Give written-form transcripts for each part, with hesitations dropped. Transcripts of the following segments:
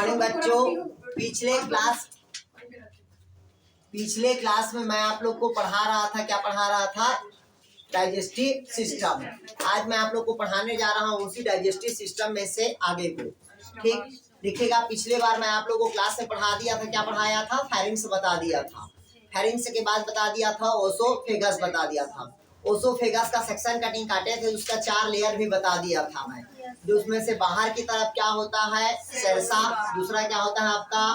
Morning बच्चों। पिछले class में मैं आप लोग को पढ़ा रहा था, क्या पढ़ा रहा था? Digestive system. आज मैं आप लोग को पढ़ाने जा रहा हूँ उसी डाइजेस्टिव सिस्टम में से आगे को। ठीक, देखिएगा पिछले बार मैं आप लोगों को क्लास में पढ़ा दिया था, क्या पढ़ाया था? फेरिंग्स बता दिया था। फेरिंग्स के बाद बता दिया था ओसोफेगस बता दिया था। ओसोफेगस का सेक्शन कटिंग काटे थे, उसका 4 लेयर भी बता दिया था मैं। जो उसमें से बाहर की तरफ क्या होता है? सेरसा। दूसरा क्या होता है आपका?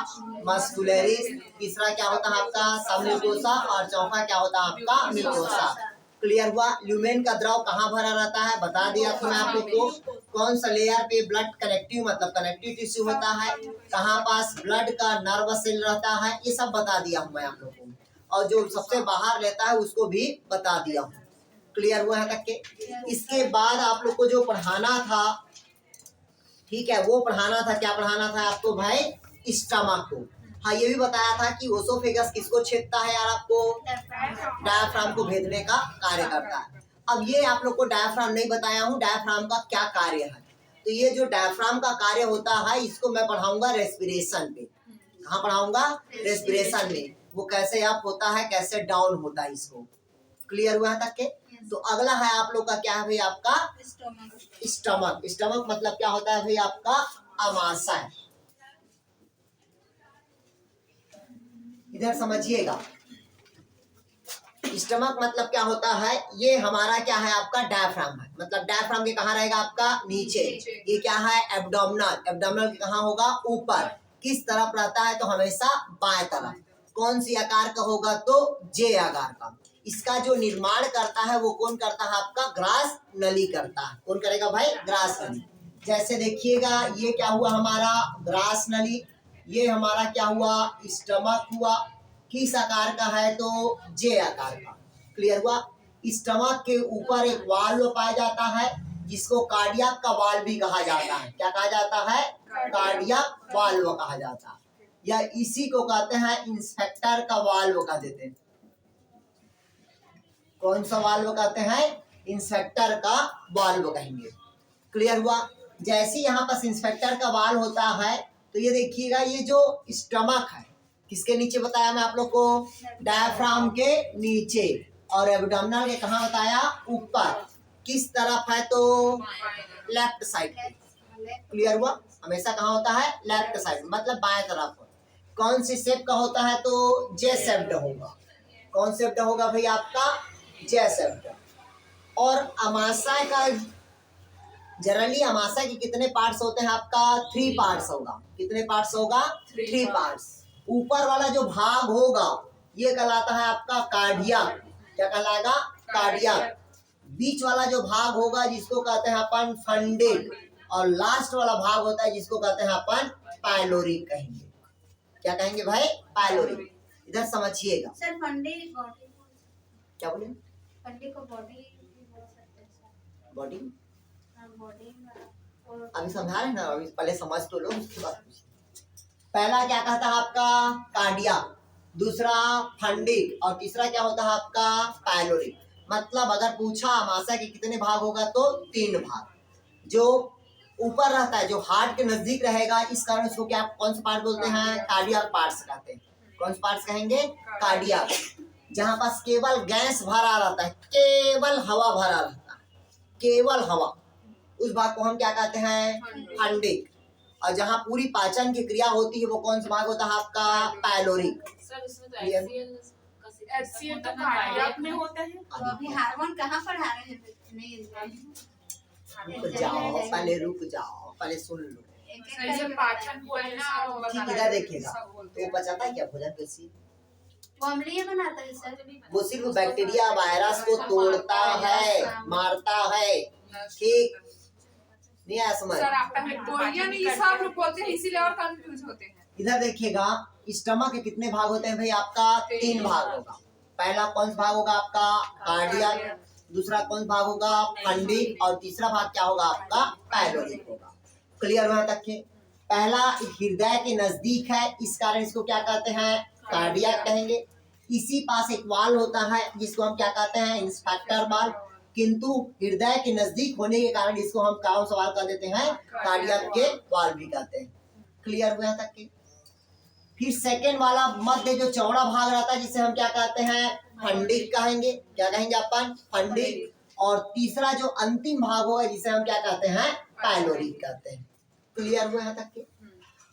मस्कुलरिस। तीसरा क्या होता है आपका? सबम्यूकोसा। और चौथा क्या होता है आपका? म्यूकोसा। क्लियर हुआ? ल्यूमेन का द्रव कहाँ भरा रहता है? बता दिया था मैं आप लोग को। कौन सा लेयर पे ब्लड कनेक्टिव मतलब कनेक्टिव टिश्यू होता है, कहाँ पास ब्लड का नर्व सेल रहता है, ये सब बता दिया हूँ मैं आप लोग को। और जो सबसे बाहर रहता है उसको भी बता दिया हूँ। क्लियर हुआ है तक के? इसके बाद आप लोग को जो पढ़ाना था, ठीक है, वो पढ़ाना था, क्या पढ़ाना था आपको भाई? स्टमक को। हाँ, ये भी बताया था कि ओसोफेगस किसको छेदता है यार? आपको डायाफ्राम को भेदने का कार्य करता है। अब ये आप लोग को डायाफ्राम नहीं बताया हूँ, डायाफ्राम का क्या कार्य है। तो ये जो डायाफ्राम का कार्य होता है, इसको मैं पढ़ाऊंगा रेस्पिरेशन पे। कहाँ पढ़ाऊंगा? रेस्पिरेशन में। वो कैसे अप होता है, कैसे डाउन होता है, इसको क्लियर हुआ तक के? तो अगला है आप लोग का क्या है भाई? आपका स्टमक। स्टमक मतलब क्या होता है भाई? आपका आमाशय। इधर समझिएगा, स्टमक मतलब क्या होता है? ये हमारा क्या है? आपका डायफ्राम है। मतलब डायफ्राम के कहाँ रहेगा? आपका नीचे। ये क्या है? एब्डोमिनल। एब्डोमिनल के कहाँ होगा? ऊपर। किस तरफ रहता है? तो हमेशा बाएं तरफ। कौन सी आकार का होगा? तो जे आकार का। इसका जो निर्माण करता है वो कौन करता है? आपका ग्रास नली करता है। कौन करेगा भाई? ग्रास नली। जैसे देखिएगा, ये क्या हुआ हमारा? ग्रास नली। ये हमारा क्या हुआ? स्टमक हुआ। किस आकार का है? तो जे आकार का। क्लियर हुआ? स्टमक के ऊपर एक वाल्व पाया जाता है जिसको कार्डियक का वाल्व भी कहा जाता है। क्या कहा जाता है? कार्डियक वाल्व कहा जाता है, या इसी को कहते हैं इंस्पेक्टर का वाल्व कह देते हैं। कौन सा वाल्व कहते हैं? इंस्पेक्टर का वाल्व कहेंगे। क्लियर हुआ? जैसे यहाँ पर इंस्पेक्टर का वाल्व होता है, तो ये देखिएगा, ये जो स्टमक है किसके नीचे बताया मैं आप लोग को? डायफ्राम के नीचे। और एब्डोमिनल के कहाँ बताया? ऊपर। किस तरफ है? तो लेफ्ट साइड। क्लियर हुआ? हमेशा कहाँ होता है? लेफ्ट साइड, मतलब बाएं तरफ। कौन सी शेप का होता है? तो जे शेप्ड होगा। कौन शेप्ड होगा भाई? आपका जे शेप्ड। और अमाशय का जनरली अमाशय के कितने पार्ट्स होते हैं? आपका 3 पार्ट्स होगा। कितने पार्ट्स होगा? 3 पार्ट्स। ऊपर वाला जो भाग होगा ये कहलाता है आपका कार्डियक। क्या कहलाएगा? कार्डियक। बीच वाला जो भाग होगा जिसको कहते हैं अपन फंडिक। और लास्ट वाला भाग होता है जिसको कहते हैं अपन पाइलोरिक कहेंगे। क्या कहेंगे भाई? पाइलोरिक। इधर समझिएगा। सर फंडिक बॉडी क्या बोले? फंडिक को बॉडी बॉडी बॉडी अभी समझा रहे ना, अभी पहले समझ तो लो, उसके बाद पहला क्या कहता है? आपका कार्डियक, दूसरा फंडिक, और तीसरा क्या होता है आपका? पाइलोरिक। मतलब अगर पूछा अमाशय के कितने भाग होगा तो 3 भाग। जो ऊपर रहता है, जो हार्ट के नजदीक रहेगा, इस कारण उसको क्या, कौन सा पार्ट बोलते हैं? कार्डियक पार्ट्स कहते हैं। कौन सा पार्ट्स कहेंगे? कार्डियक। जहाँ पास केवल गैस भरा रहता है, केवल हवा भरा रहता है, केवल हवा, उस भाग को हम क्या कहते हैं? फंडिक। और जहाँ पूरी पाचन की क्रिया होती है वो कौन सा भाग होता है? आपका पाइलोरिक। सर इसमें तो HCl तो कार्डियक में होता है। तो अभी हार्मोन कहाँ पढ़ा रहे हैं? रुक जाओ, पहले रुक जाओ, पहले सुन लो। पाचन बोलना। ठीक, इधर देखिएगा, तो बचाता है क्या भोजन? कैसी वो अम्लीय बनाता है सर। वो सिर्फ बैक्टीरिया वायरस को तोड़ता है, मारता है। ठीक, नहीं आया समझ? सर आपका विक्टोरिया ने ये सब बोलते हैं, इसीलिए और कंफ्यूज होते हैं। इधर देखिएगा, स्टमक के कितने भाग होते हैं भाई? आपका 3 भाग होगा। पहला कौन सा भाग होगा? आपका कार्डियक। दूसरा कौन सा भाग होगा? फंडिक। और तीसरा भाग क्या होगा? आपका पाइलोरिक होगा। क्लियर हुआ तक के? पहला हृदय के नजदीक है, इस कारण इसको क्या कहते हैं? कार्डियक कहेंगे। इसी पास एक वाल्व होता है जिसको हम क्या कहते हैं? Inspector valve. किंतु हृदय के नजदीक होने के कारण इसको हम कौन सा वाल्व कर देते हैं? कार्डियक के वाल्व भी कहते हैं। क्लियर हुआ तक के। फिर सेकेंड वाला मध्य जो चौड़ा भाग रहता है जिसे हम क्या कहते हैं, फंडिक कहेंगे। क्या कहेंगे अपन, फंडिक। और तीसरा जो अंतिम भाग होगा जिसे हम क्या कहते हैं, पाइलोरिक कहते हैं। क्लियर हुआ यहाँ तक के।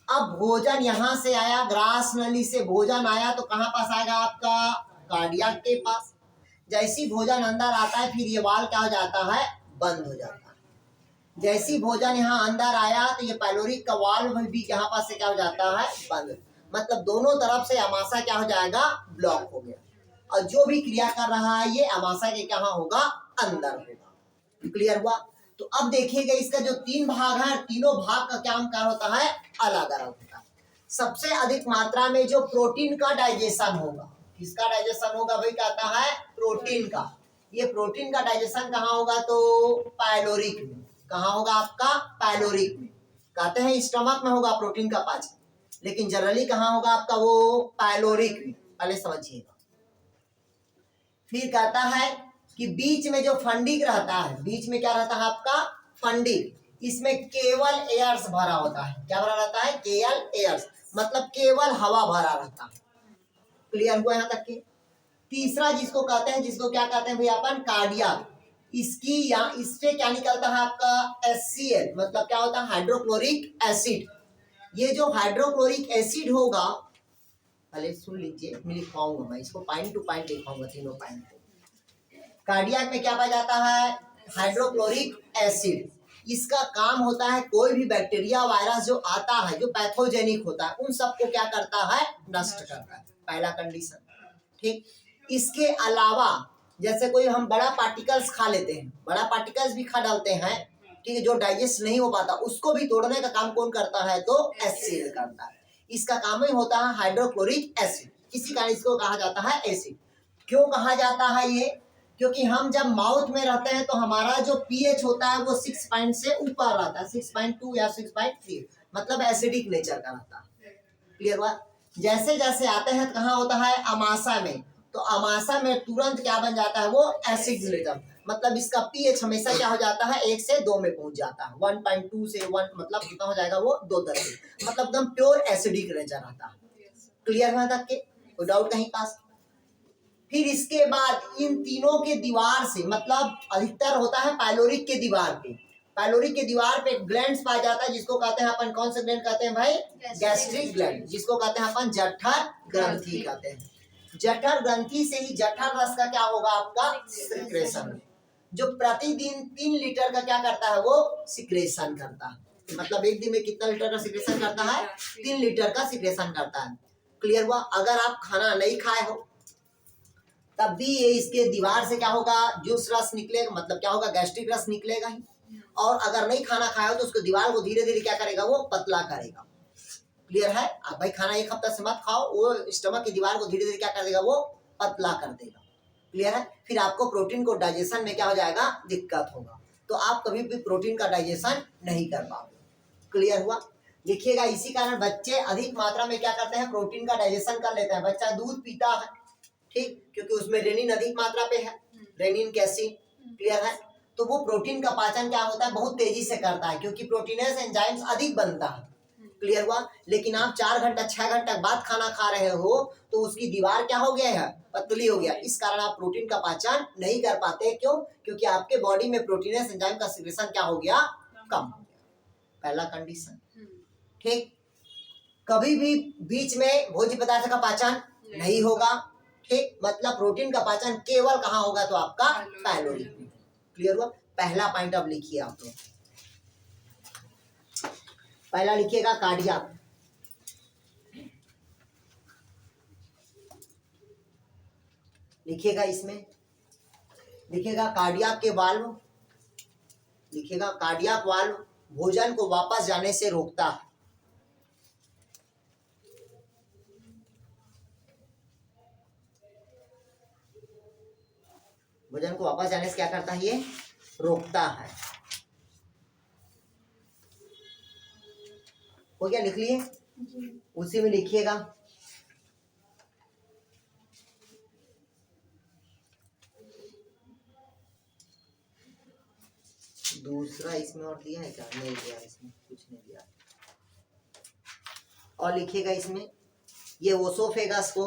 अब भोजन यहाँ से आया, ग्रास नली से भोजन आया तो कहाँ पास आएगा आपका, कार्डियक के पास। जैसी भोजन अंदर आता है फिर ये वाल क्या हो जाता है, बंद हो जाता है। जैसी भोजन यहाँ अंदर आया तो ये पाइलोरिक का वाल भी यहाँ पास से क्या हो जाता है, बंद। मतलब दोनों तरफ से अमाशय क्या हो जाएगा, ब्लॉक हो गया। और जो भी क्रिया कर रहा है ये अमाशय के कहाँ होगा, अंदर होगा। क्लियर हुआ। तो अब देखिएगा इसका जो तीन भाग है, तीनों भाग का क्या कार्य होता है, अलग अलग होता है। सबसे अधिक मात्रा में जो प्रोटीन का डाइजेशन होगा, किसका डाइजेशन होगा भाई, कहता है प्रोटीन का। ये प्रोटीन का डाइजेशन कहाँ होगा, तो पाइलोरिक में। कहाँ होगा आपका, पाइलोरिक में। कहते हैं स्टमक में होगा प्रोटीन का पाचन, लेकिन जनरली कहाँ होगा आपका, वो पाइलोरिक में। पहले समझिएगा। फिर कहता है कि बीच में जो फंडिक रहता है, बीच में क्या रहता है आपका, फंडिक। इसमें केवल एयर्स भरा होता है। क्या भरा रहता है, केवल एयर्स, मतलब केवल हवा भरा रहता है। क्लियर हुआ यहाँ तक के। तीसरा जिसको कहते हैं, जिसको क्या कहते हैं भैया अपन, कार्डियक। इसकी या इससे क्या निकलता है आपका, HCl, मतलब क्या होता है, हाइड्रोक्लोरिक एसिड। ये जो हाइड्रोक्लोरिक एसिड होगा, पहले सुन लीजिए, मैं लिखवाऊंगा, मैं इसको पॉइंट टू पॉइंट लिखवाऊंगा, तीनों पॉइंट को। कार्डियक में क्या पाया जाता है, हाइड्रोक्लोरिक एसिड। इसका काम होता है कोई भी बैक्टीरिया वायरस जो आता है, जो पैथोजेनिक होता है, उन सबको क्या करता है, नष्ट करता है। पहला कंडीशन, ठीक। इसके अलावा जैसे कोई हम बड़ा पार्टिकल्स खा लेते हैं, बड़ा पार्टिकल्स भी खा डालते हैं, ठीक है, जो डाइजेस्ट नहीं हो पाता उसको भी तोड़ने का काम कौन करता है, तो HCl करता है। इसका काम ही होता है हाइड्रोक्लोरिक एसिड। इसी कारण इसको कहा जाता है एसिड। क्यों कहा जाता है ये, क्योंकि हम जब माउथ में रहते हैं तो हमारा जो pH होता है वो 6 पॉइंट से ऊपर रहता है, 6.2 या 6.3, मतलब एसिडिक नेचर का रहता है। क्लियर हुआ। जैसे जैसे आते हैं कहाँ होता है, अमाशय में, तो अमाशय में तुरंत क्या बन जाता है, वो एसिड नेचर, मतलब इसका pH हमेशा क्या हो जाता है, 1 से 2 में पहुंच जाता है। 1.2 से 1, मतलब कितना हो जाएगा वो, 2 तक, मतलब एकदम प्योर एसिडिक नेचर रहता है। क्लियर हुआ तक के, कोई डाउट कहीं पास। फिर इसके बाद इन तीनों के दीवार से, मतलब अधिकतर होता है पाइलोरिक के दीवार पे, पाइलोरिक के दीवार पे ग्लैंड्स पाया जाता है, जिसको कहते हैं अपन, कौन सा ग्लैंड कहते हैं भाई, गैस्ट्रिक ग्लैंड, जिसको कहते हैं अपन जठर ग्रंथि कहते हैं। जठर ग्रंथि से ही जठर रस का क्या होगा आपका, सिक्रेशन, जो प्रतिदिन 3 लीटर का क्या करता है, वो सिक्रेशन करता है। मतलब एक दिन में कितना लीटर का सिक्रेशन करता है, 3 लीटर का सिक्रेशन करता है। क्लियर हुआ। अगर आप खाना नहीं खाए हो तब भी ये इसके दीवार से क्या होगा, जूस रस निकलेगा, मतलब क्या होगा, गैस्ट्रिक रस निकलेगा ही। और अगर नहीं खाना खाया हो तो उसको दीवार को धीरे धीरे क्या करेगा, वो पतला करेगा। क्लियर है। अब भाई खाना एक हफ्ता से मत खाओ, वो स्टमक की दीवार को धीरे धीरे क्या कर देगा, वो पतला कर देगा। क्लियर है। फिर आपको प्रोटीन को डाइजेशन में क्या हो जाएगा, दिक्कत होगा, तो आप कभी भी प्रोटीन का डाइजेशन नहीं कर पाओगे। क्लियर हुआ। देखिएगा, इसी कारण बच्चे अधिक मात्रा में क्या करते हैं, प्रोटीन का डाइजेशन कर लेते हैं। बच्चा दूध पीता है, ठीक, क्योंकि उसमें रेनिन अधिक मात्रा पे है, रेनिन कैसीन। क्लियर है। तो वो प्रोटीन का पाचन क्या होता है, बहुत तेजी से करता है, क्योंकि प्रोटीनेस एंजाइम्स अधिक बनता है। क्लियर हुआ। लेकिन आप 4 घंटा 6 घंटा बाद खाना खा रहे हो तो उसकी दीवार क्या हो गया है, पतली हो गया। इस कारण आप प्रोटीन का पाचन नहीं कर पाते। क्यों, क्योंकि आपके बॉडी में प्रोटीनेस एंजाइम का सिक्रेशन क्या हो गया, कम हो गया। पहला कंडीशन, ठीक। कभी भी बीच में भोज्य पदार्थ का पाचन नहीं होगा, ठीक, मतलब प्रोटीन का पाचन केवल कहाँ होगा, तो आपका पाइलोरिक में। क्लियर हुआ। पहला पॉइंट अब लिखिए आप लोग, पहला लिखिएगा कार्डियक, लिखिएगा, इसमें लिखिएगा कार्डियक के वाल्व, लिखिएगा कार्डियक वाल्व भोजन को वापस जाने से रोकता है। भोजन को वापस जाने से क्या करता है, ये रोकता है। हो गया, लिख लिए। उसी में लिखिएगा दूसरा, इसमें और दिया है क्या, नहीं दिया, इसमें कुछ नहीं दिया। और लिखिएगा इसमें ये ओसोफेगस को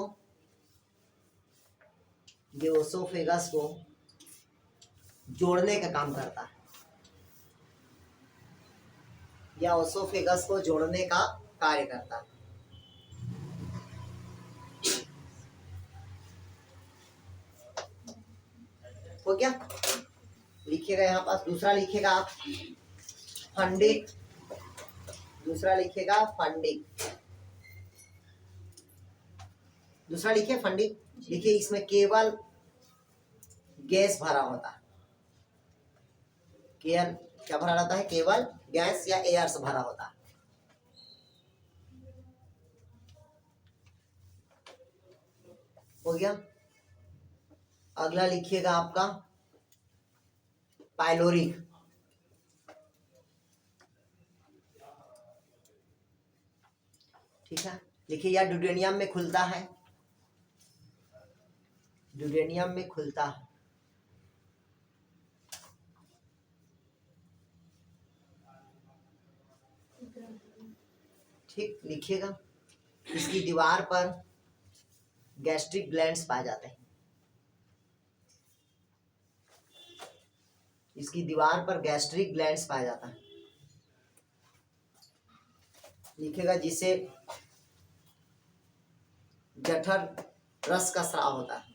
जोड़ने का काम करता है, या ओसोफेगस को जोड़ने का कार्य करता है। हो गया? लिखिएगा यहाँ पास। दूसरा लिखिएगा आप फंडिक, दूसरा लिखिएगा फंडिक, दूसरा लिखिए फंडिक। लिखिए इसमें केवल गैस भरा होता है, केवल क्या भरा रहता है? केवल गैस या एयर से भरा होता है। हो गया? अगला लिखिएगा आपका पाइलोरिक। ठीक है, लिखिए यह ड्यूडेनियम में खुलता है, ड्यूडेनियम में खुलता है। ठीक, लिखिएगा इसकी दीवार पर गैस्ट्रिक ग्लैंड्स पाए जाते हैं, इसकी दीवार पर गैस्ट्रिक ग्लैंड्स पाया जाता है। लिखेगा जिसे जठर रस का स्राव होता है।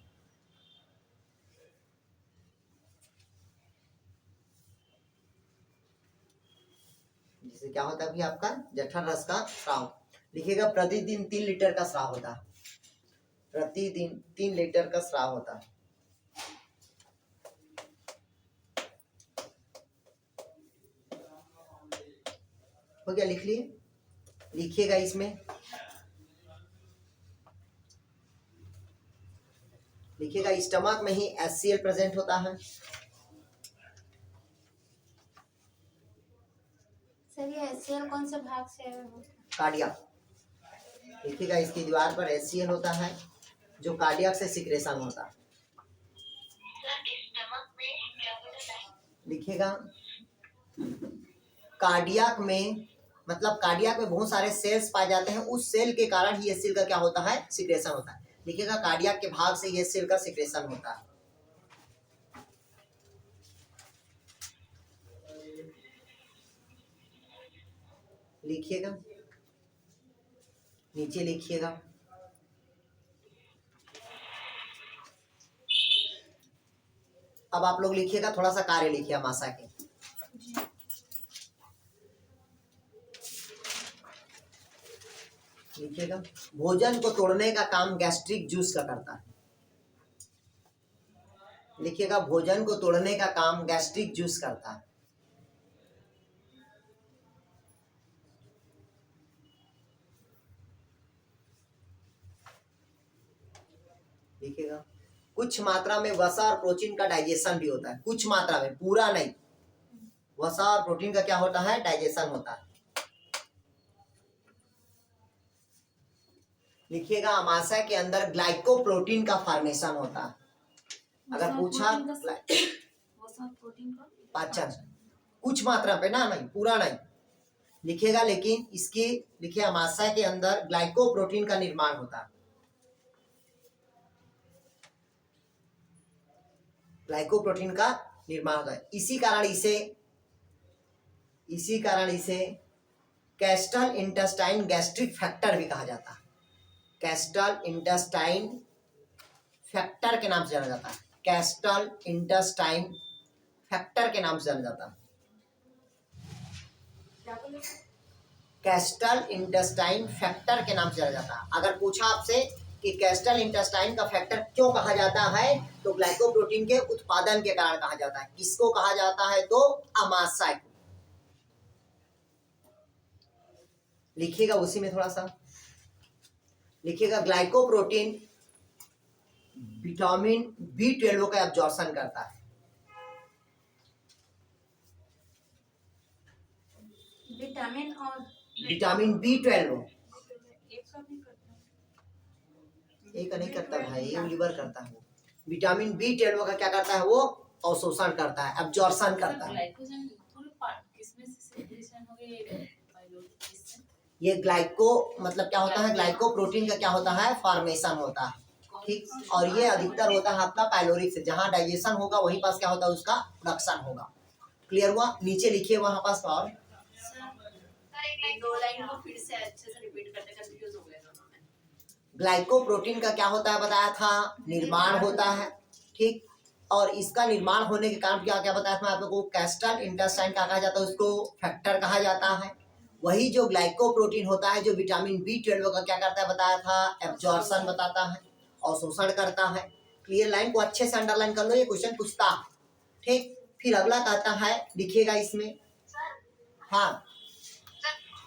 जिसे क्या होता है भी आपका जठर रस का स्राव। लिखेगा प्रतिदिन 3 लीटर का स्राव होता है, प्रतिदिन 3 लीटर का स्राव होता है। हो गया? लिख लिए? लिखिएगा इसमें, लिखिएगा स्टमक में ही HCl प्रेजेंट होता है। सर ये HCl कौन से भाग से है? कार्डियक। लिखिएगा इसकी दीवार पर HCl होता है जो कार्डियक से सिक्रेशन होता है। लिखिएगा कार्डियक में, मतलब कार्डियक में बहुत सारे सेल्स पाए जाते हैं, उस सेल के कारण ही HCl का क्या होता है? सिक्रेशन होता है। लिखिएगा कार्डियक के भाग से HCl का सिक्रेशन होता है। लिखिएगा, नीचे लिखिएगा अब आप लोग लिखिएगा, थोड़ा सा कार्य लिखिए अमाशा के। लिखिएगा भोजन को तोड़ने का काम गैस्ट्रिक जूस का करता है। लिखिएगा भोजन को तोड़ने का काम गैस्ट्रिक जूस करता है। लिखिएगा कुछ मात्रा में वसा और प्रोटीन का डाइजेशन भी होता है, कुछ मात्रा में, पूरा नहीं। वसा और प्रोटीन का क्या होता है? डाइजेशन होता है। लिखिएगा अमाशय के अंदर ग्लाइकोप्रोटीन का फॉर्मेशन होता है। अगर पूछा पाचन कुछ मात्रा पे ना, नहीं पूरा नहीं लिखिएगा, लेकिन इसकी लिखिए अमाशय के अंदर ग्लाइकोप्रोटीन का निर्माण होता है। ग्लाइकोप्रोटीन का निर्माण होता है। इसी कारण इसे कैस्टल इंटेस्टाइन गैस्ट्रिक फैक्टर भी कहा जाता है। कैस्टल इंटेस्टाइन फैक्टर के नाम से जाना जाता है। कैस्टल इंटेस्टाइन फैक्टर के नाम से जाना जाता है। कैस्टल इंटेस्टाइन फैक्टर के नाम से जाना जाता है। अगर पूछा आपसे कि कैस्टल इंटेस्टाइन का फैक्टर क्यों कहा जाता है, तो ग्लाइकोप्रोटीन के उत्पादन के कारण कहा जाता है। किसको कहा जाता है? तो अमाशय को। लिखिएगा उसी में थोड़ा सा लिखिएगा ग्लाइकोप्रोटीन विटामिन B12 का एब्जॉर्प्शन करता है। विटामिन B12 एक नहीं करता भाई, ये लिवर करता है। विटामिन B12 का क्या करता है? वो अवशोषण करता है, एब्जॉर्प्शन करता है। ये ग्लाइको मतलब क्या होता है, ग्लाइको प्रोटीन का क्या होता है, फॉर्मेशन होता है। ठीक, और ये अधिकतर होता है आपका पाइलोरिक से, जहाँ डाइजेशन होगा वहीं पास क्या होता है, उसका प्रोडक्शन होगा। क्लियर हुआ? नीचे लिखिए वहां पास। और दो लाइन को फिर से अच्छे से रिपीट करते, कंफ्यूज हो गए दोनों में। ग्लाइकोप्रोटीन का क्या होता है बताया था, निर्माण होता है। ठीक, और इसका निर्माण होने के कारण क्या क्या बताया था आप लोगों को, कैस्टल इंटेस्टाइन का कहा जाता है, उसको फैक्टर कहा जाता है। वही जो ग्लाइकोप्रोटीन होता है जो विटामिन B12 का क्या करता है बताया था, एब्जॉर्प्शन बताता है और शोषण करता है। क्लियर? लाइन को अच्छे से अंडरलाइन कर लो, ये क्वेश्चन पूछता है। ठीक, फिर अगला कहता है, लिखिएगा इसमें। हाँ,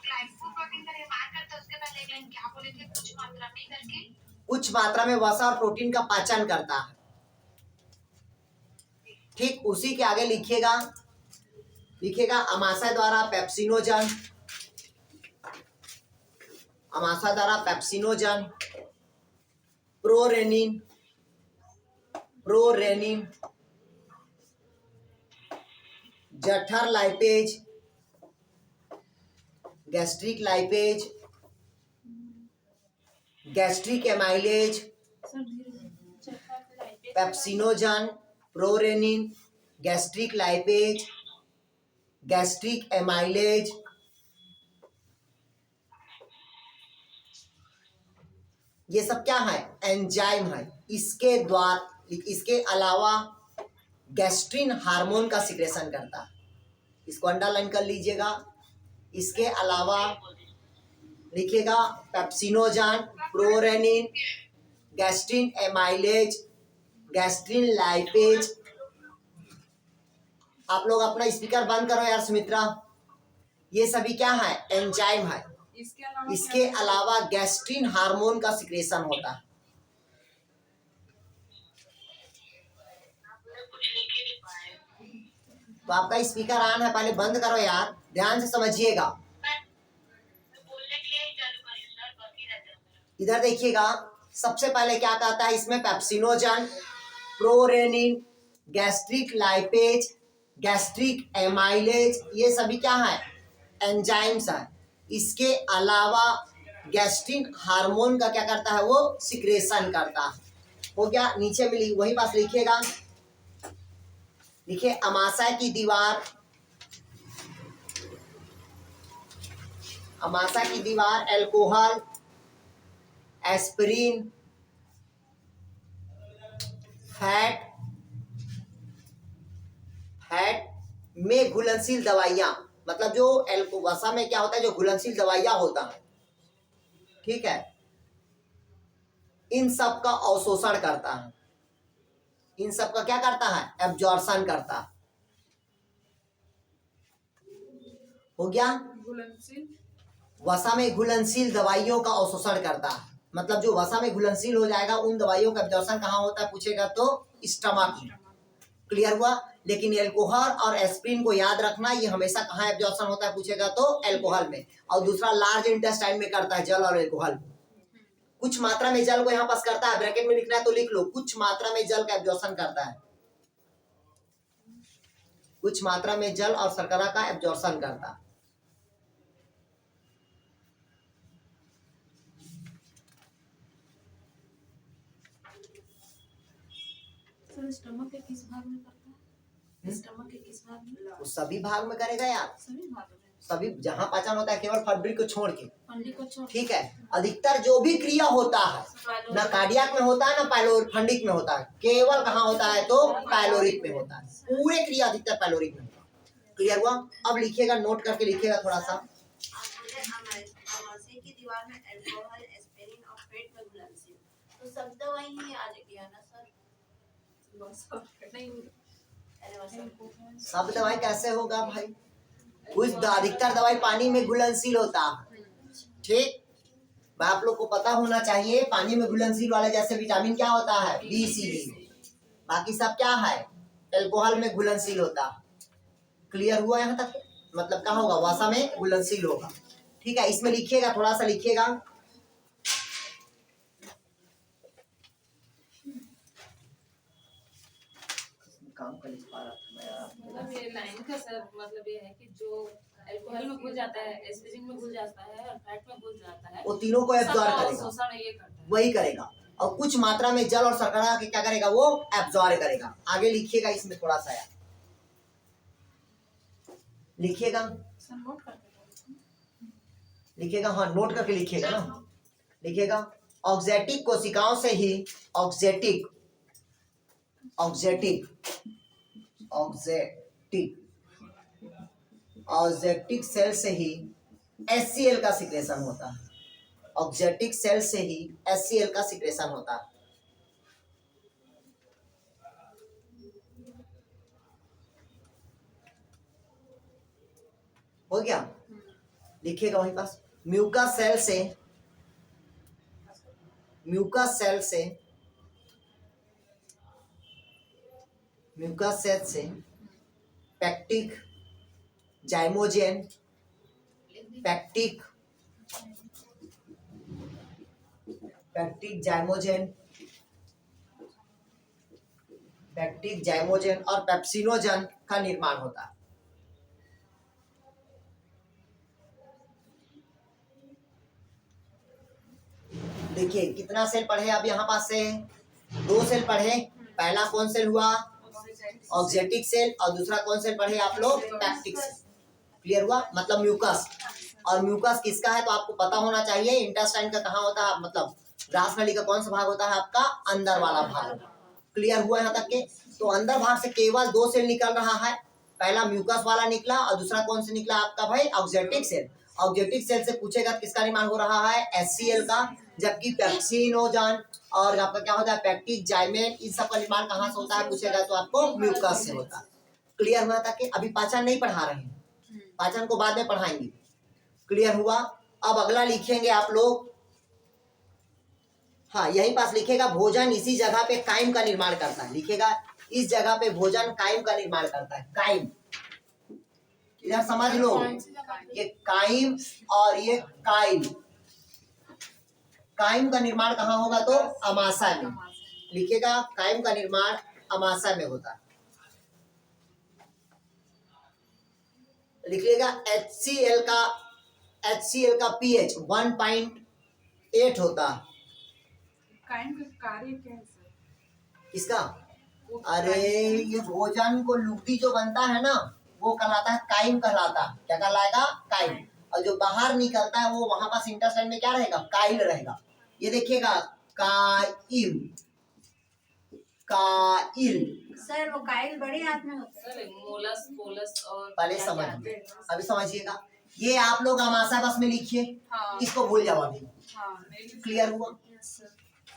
ग्लाइकोप्रोटीन का निर्माण करता है, उसके पहले एक लाइन क्या बोले थे, कुछ मात्रा में करके? कुछ मात्रा में वसा और प्रोटीन का पाचन करता है। ठीक, उसी के आगे लिखिएगा, लिखिएगा अमाशय द्वारा पेप्सिनोजन, अमाशय द्वारा पेप्सिनोजन, प्रोरेनिन, प्रोरेनिन, जठर lipase, gastric lipase, gastric amylase, pepsinogen, prorennin, gastric lipase, gastric amylase, ये सब क्या है, एंजाइम है। इसके द्वारा, इसके अलावा गैस्ट्रिन हार्मोन का सिक्रेशन करता है। इसको अंडरलाइन कर लीजिएगा। इसके अलावा लिखिएगा pepsinogen, prorennin, gastrin amylase, gastrin lipase. आप लोग अपना स्पीकर बंद करो यार सुमित्रा। ये सभी क्या है, एंजाइम है। इसके अलावा गैस्ट्रिन हार्मोन का सिक्रेशन होता है। तो आपका स्पीकर ऑन है, पहले बंद करो यार, ध्यान से समझिएगा। इधर देखिएगा, सबसे पहले क्या कहता है इसमें, pepsinogen, prorennin, gastric lipase, gastric amylase, ये सभी क्या है, एंजाइम्स है। इसके अलावा गैस्ट्रिन हार्मोन का क्या करता है, वो सिक्रेशन करता है। हो गया? नीचे में वही पास लिखिएगा, लिखिए अमाशय की दीवार, अमाशय की दीवार अल्कोहल, एस्पिरिन, फैट, फैट में घुलनशील दवाइयां, मतलब जो वसा में क्या होता है, जो घुलनशील दवाइयां होता है, ठीक है, इन सब का अवशोषण करता है। इन सब का क्या करता है, एब्जॉर्प्शन करता है। हो गया? वसा में घुलनशील दवाइयों का अवशोषण करता है, मतलब जो वसा में घुलनशील हो जाएगा उन दवाइयों का एब्जॉर्प्शन कहाँ होता है पूछेगा तो स्टमक में। क्लियर हुआ? लेकिन एल्कोहल और एस्पिरिन को याद रखना, ये हमेशा कहाँ एब्जॉर्प्शन होता है पूछेगा तो एल्कोहल में, और दूसरा लार्ज इंटेस्टाइन में करता है, जल और एल्कोहल। कुछ मात्रा में जल को यहाँ पास करता है, ब्रैकेट में लिखना है तो लिख लो, कुछ मात्रा में जल का एब्जॉर्प्शन करता है, कुछ मात्रा में जल और शर्करा का एब्जॉर्प्शन करता है। स्टमक के किस भाग में करता है? स्टमक के किस भाग में? वो सभी भाग में करेगा यार, सभी भाग में, सभी जहाँ पाचन होता है, केवल फंडिक को छोड़ के। फंडी को छोड़, ठीक है, अधिकतर जो भी क्रिया होता है ना कार्डियक में होता है ना फंडिक में होता है, केवल कहाँ होता है तो पाइलोरिक में होता है। पूरे क्रिया अधिकतर पाइलोरिक में होता है। क्लियर हुआ? अब लिखिएगा, नोट करके लिखिएगा थोड़ा सा। अमाशय की दीवार में अल्कोहल, एस्पिरिन और फैट में घुलनशील, तो सब दवाई ही आ जाएगी ना सर? सब दवाई कैसे होगा भाई, कुछ अधिकतर दवाई पानी में घुलनशील होता है। ठीक, आप लोग को पता होना चाहिए, पानी में घुलनशील वाला जैसे विटामिन क्या होता है, B, बाकी सब क्या है, अल्कोहल में घुलनशील होता है। क्लियर हुआ यहाँ तक? मतलब क्या होगा, वसा में घुलनशील होगा। ठीक है, इसमें लिखिएगा, थोड़ा सा लिखिएगा, काम कर पा रहा था मैं। मतलब ये लाइन का सर मतलब ये है कि जो अल्कोहल में घुल जाता है, एस्ट्रोजन में घुल जाता है और फैट में घुल जाता है। वो तीनों को एब्जॉर्ब सबका करेगा, शोषण ये करता है। वही करेगा। और कुछ मात्रा में जल और शर्करा के क्या करेगा, वो एब्जॉर्ब करेगा। आगे लिखिएगा, इसमें थोड़ा सा यार लिखिएगा, लिखिएगा, हाँ नोट करके लिखिएगा ना, लिखिएगा। ऑक्जेटिक कोशिकाओं से ही ऑक्जेटिक ऑक्जेटिक ऑक्जेटिक ऑक्जेटिक सेल से ही HCl का सिक्रेशन होता है। ऑक्जेटिक सेल से ही HCl का सिक्रेशन होता है। हो गया, लिखिएगा वहीं पास। म्यूकस सेल से पैक्टिक जाइमोजेन और पेप्सिनोजन का निर्माण होता है। देखिए कितना सेल पढ़े अब यहाँ पास से, 2 सेल पढ़े। पहला कौन सेल हुआ, ऑक्जेटिक सेल, और दूसरा कौन सेल पढ़े आप लोग, पैक्टिक सेल। क्लियर हुआ, मतलब म्यूकस। और म्यूकस किसका है तो आपको पता होना चाहिए, इंटेस्टाइन का कहाँ होता है, मतलब ग्रास नली का कौन सा भाग होता है आपका, अंदर वाला भाग। क्लियर हुआ यहाँ तक के। तो अंदर भाग से केवल 2 सेल निकल रहा है, पहला म्यूकस वाला निकला और दूसरा कौन से निकला आपका भाई, ऑक्जेटिक सेल। ऑक्जेटिक सेल से पूछेगा किसका निर्माण हो रहा है, HCl का, जबकि पेप्सिनोजन और आपका क्या होता है, पैक्टिक जाइमेन, इन सब का निर्माण कहाँ से होता है पूछेगा तो आपको म्यूकस से होता है। क्लियर हुआ था कि अभी पाचन नहीं पढ़ा रहे हैं, पाचन को बाद में पढ़ाएंगे। क्लियर हुआ। अब अगला लिखेंगे आप लोग, हाँ यही पास लिखेगा, भोजन इसी जगह पे काइम का निर्माण करता है। लिखेगा इस जगह पे भोजन काइम का निर्माण करता है। काइम, इधर समझ लो, ये काइम और ये काइल। काइम का निर्माण कहाँ होगा तो अमाशय में। लिखेगा काइम का निर्माण अमाशय में होता है। लिखिएगा HCl का pH 1.8 होता है। काइम का कार्य क्या है सर? किसका, अरे ये भोजन को लुगदी जो बनता है ना, वो कहलाता है काइम कहलाता है। क्या कहलाएगा, काइम। और जो बाहर निकलता है वो वहां पास इंटेस्टाइन में क्या रहेगा, काइल रहेगा। ये देखिएगा काइल। सर वो काइल बड़े हाथ में होते हैं। सर मोलस, पोलस और पहले समझिए, अभी समझिएगा। ये आप लोग अमाशय बस में लिखिए, इसको भूल जाओ अभी। क्लियर हुआ,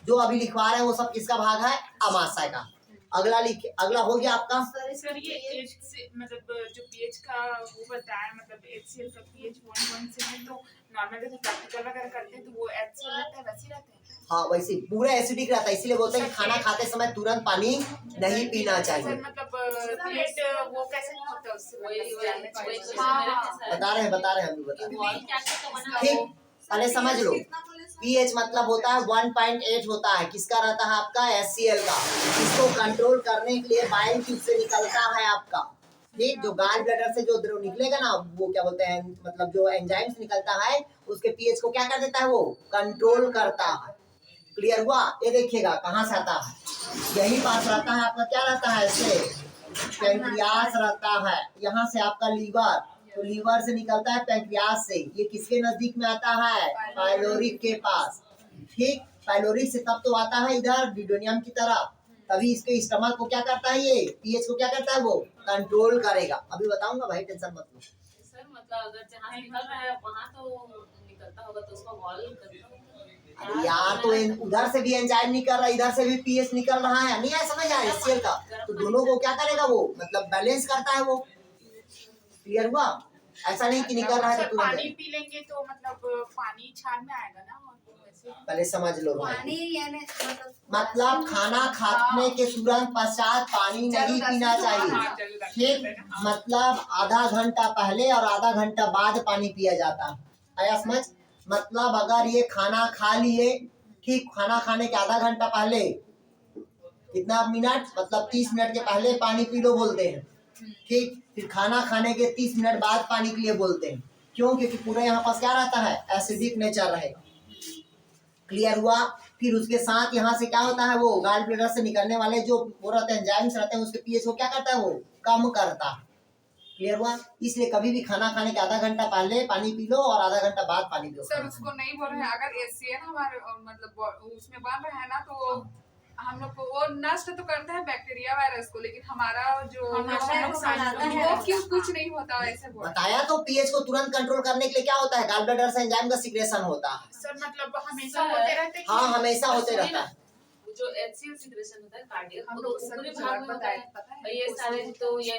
जो अभी लिखवा रहे हैं वो सब किसका भाग है, अमाशय का। अगला लिखिए, अगला हो गया आपका। सर ये एच से मतलब जो पीएच का वो बताया, मतलब HCl का पीएच 1.7, तो नॉर्मल जैसे प्रैक्टिकल वगैरह करते हैं तो वो HCl रहता है, वैसे रहते हैं। हाँ वैसे पूरा एसिडिक रहता है, इसीलिए बोलते हैं कि खाना खाते समय तुरंत पानी नहीं पीना चाहिए। सर मतलब पेट वो कैसे नहीं होता उससे, बता रहे हैं हम भी बता रहे हैं। ठीक, पहले समझ लो, pH मतलब होता है 1.8 होता है। किसका रहता है आपका, HCl का। इसको कंट्रोल करने के लिए बाइल ट्यूब से निकलता है आपका, ठीक, जो गाल ब्लैडर से जो द्रव निकलेगा ना, वो क्या बोलते हैं, मतलब जो एंजाइम्स निकलता है उसके पीएच को क्या कर देता है, वो कंट्रोल करता है। क्लियर हुआ। ये देखिएगा कहाँ से आता है, यही पास रहता है आपका, क्या रहता है, ऐसे पैंक्रियास रहता है। यहाँ से आपका लीवर, तो लीवर से निकलता है पैंक्रियास से। ये किसके नजदीक में आता है, पाइलोरिक के पास। ठीक, पाइलोरिक से तब तो आता है इधर डिडोनियम की तरफ, तभी इसके स्टमक को क्या करता है, ये पीएच को क्या करता है, वो कंट्रोल करेगा। अभी बताऊंगा भाई, टेंशन मत लो। सर मतलब अगर जहाँ निकल रहा है वहाँ तो निकलता होगा तो उसका वॉल करता होगा। अरे यार, तो उधर से भी एंजाइम निकल रहा है, इधर से भी पीएच निकल रहा है, नहीं है समझ आया HCl का, तो दोनों को क्या करेगा वो, मतलब बैलेंस करता है वो। क्लियर हुआ। ऐसा नहीं कि निकल रहा है तो पानी पी लेंगे तो मतलब पानी छाल में आएगा ना, पहले समझ लो। पानी यानी मतलब खाना खाने के तुरंत पश्चात पानी नहीं पीना चाहिए। ठीक, मतलब आधा घंटा पहले और आधा घंटा बाद पानी पिया जाता है। आया समझ। मतलब अगर ये खाना खा लिए, ठीक, खाना खाने के आधा घंटा पहले, कितना मिनट, मतलब 30 मिनट के पहले पानी पी लो बोलते हैं। ठीक, फिर खाना खाने के 30 मिनट बाद पानी के लिए बोलते हैं। क्यों? क्योंकि पूरे यहाँ पास क्या रहता है, एसिडिक नेचर रहेगा। क्लियर हुआ? फिर उसके साथ यहाँ से क्या होता है, वो गॉल ब्लैडर से निकलने वाले जो वो रहते हैं एंजाइम्स रहते हैं, उसके पीएच को क्या करता है, वो कम करता है। क्लियर हुआ? इसलिए कभी भी खाना खाने के आधा घंटा पहले पानी पी लो और आधा घंटा बाद पानी पियो। सर उसको नहीं बोल रहे हैं, अगर HCl हमारे मतलब उसमें बन रहा है ना, तो हम लोग को वो नष्ट तो करता है बैक्टीरिया वायरस को, लेकिन हमारा जो वो क्यों कुछ नहीं होता वैसे बोल। बताया तो पीएच को तुरंत कंट्रोल करने के लिए क्या होता है, गॉल ब्लैडर से एंजाइम का सिक्रेशन होता है। सर मतलब हमेशा होते रहते हैं? हाँ, हमेशा होते रहता है। जो HCl सिक्रेशन होता है कार्डियक, हम वो लोग तो सर ऊपरी को भाग में होता है। पता है ये सारे तो ये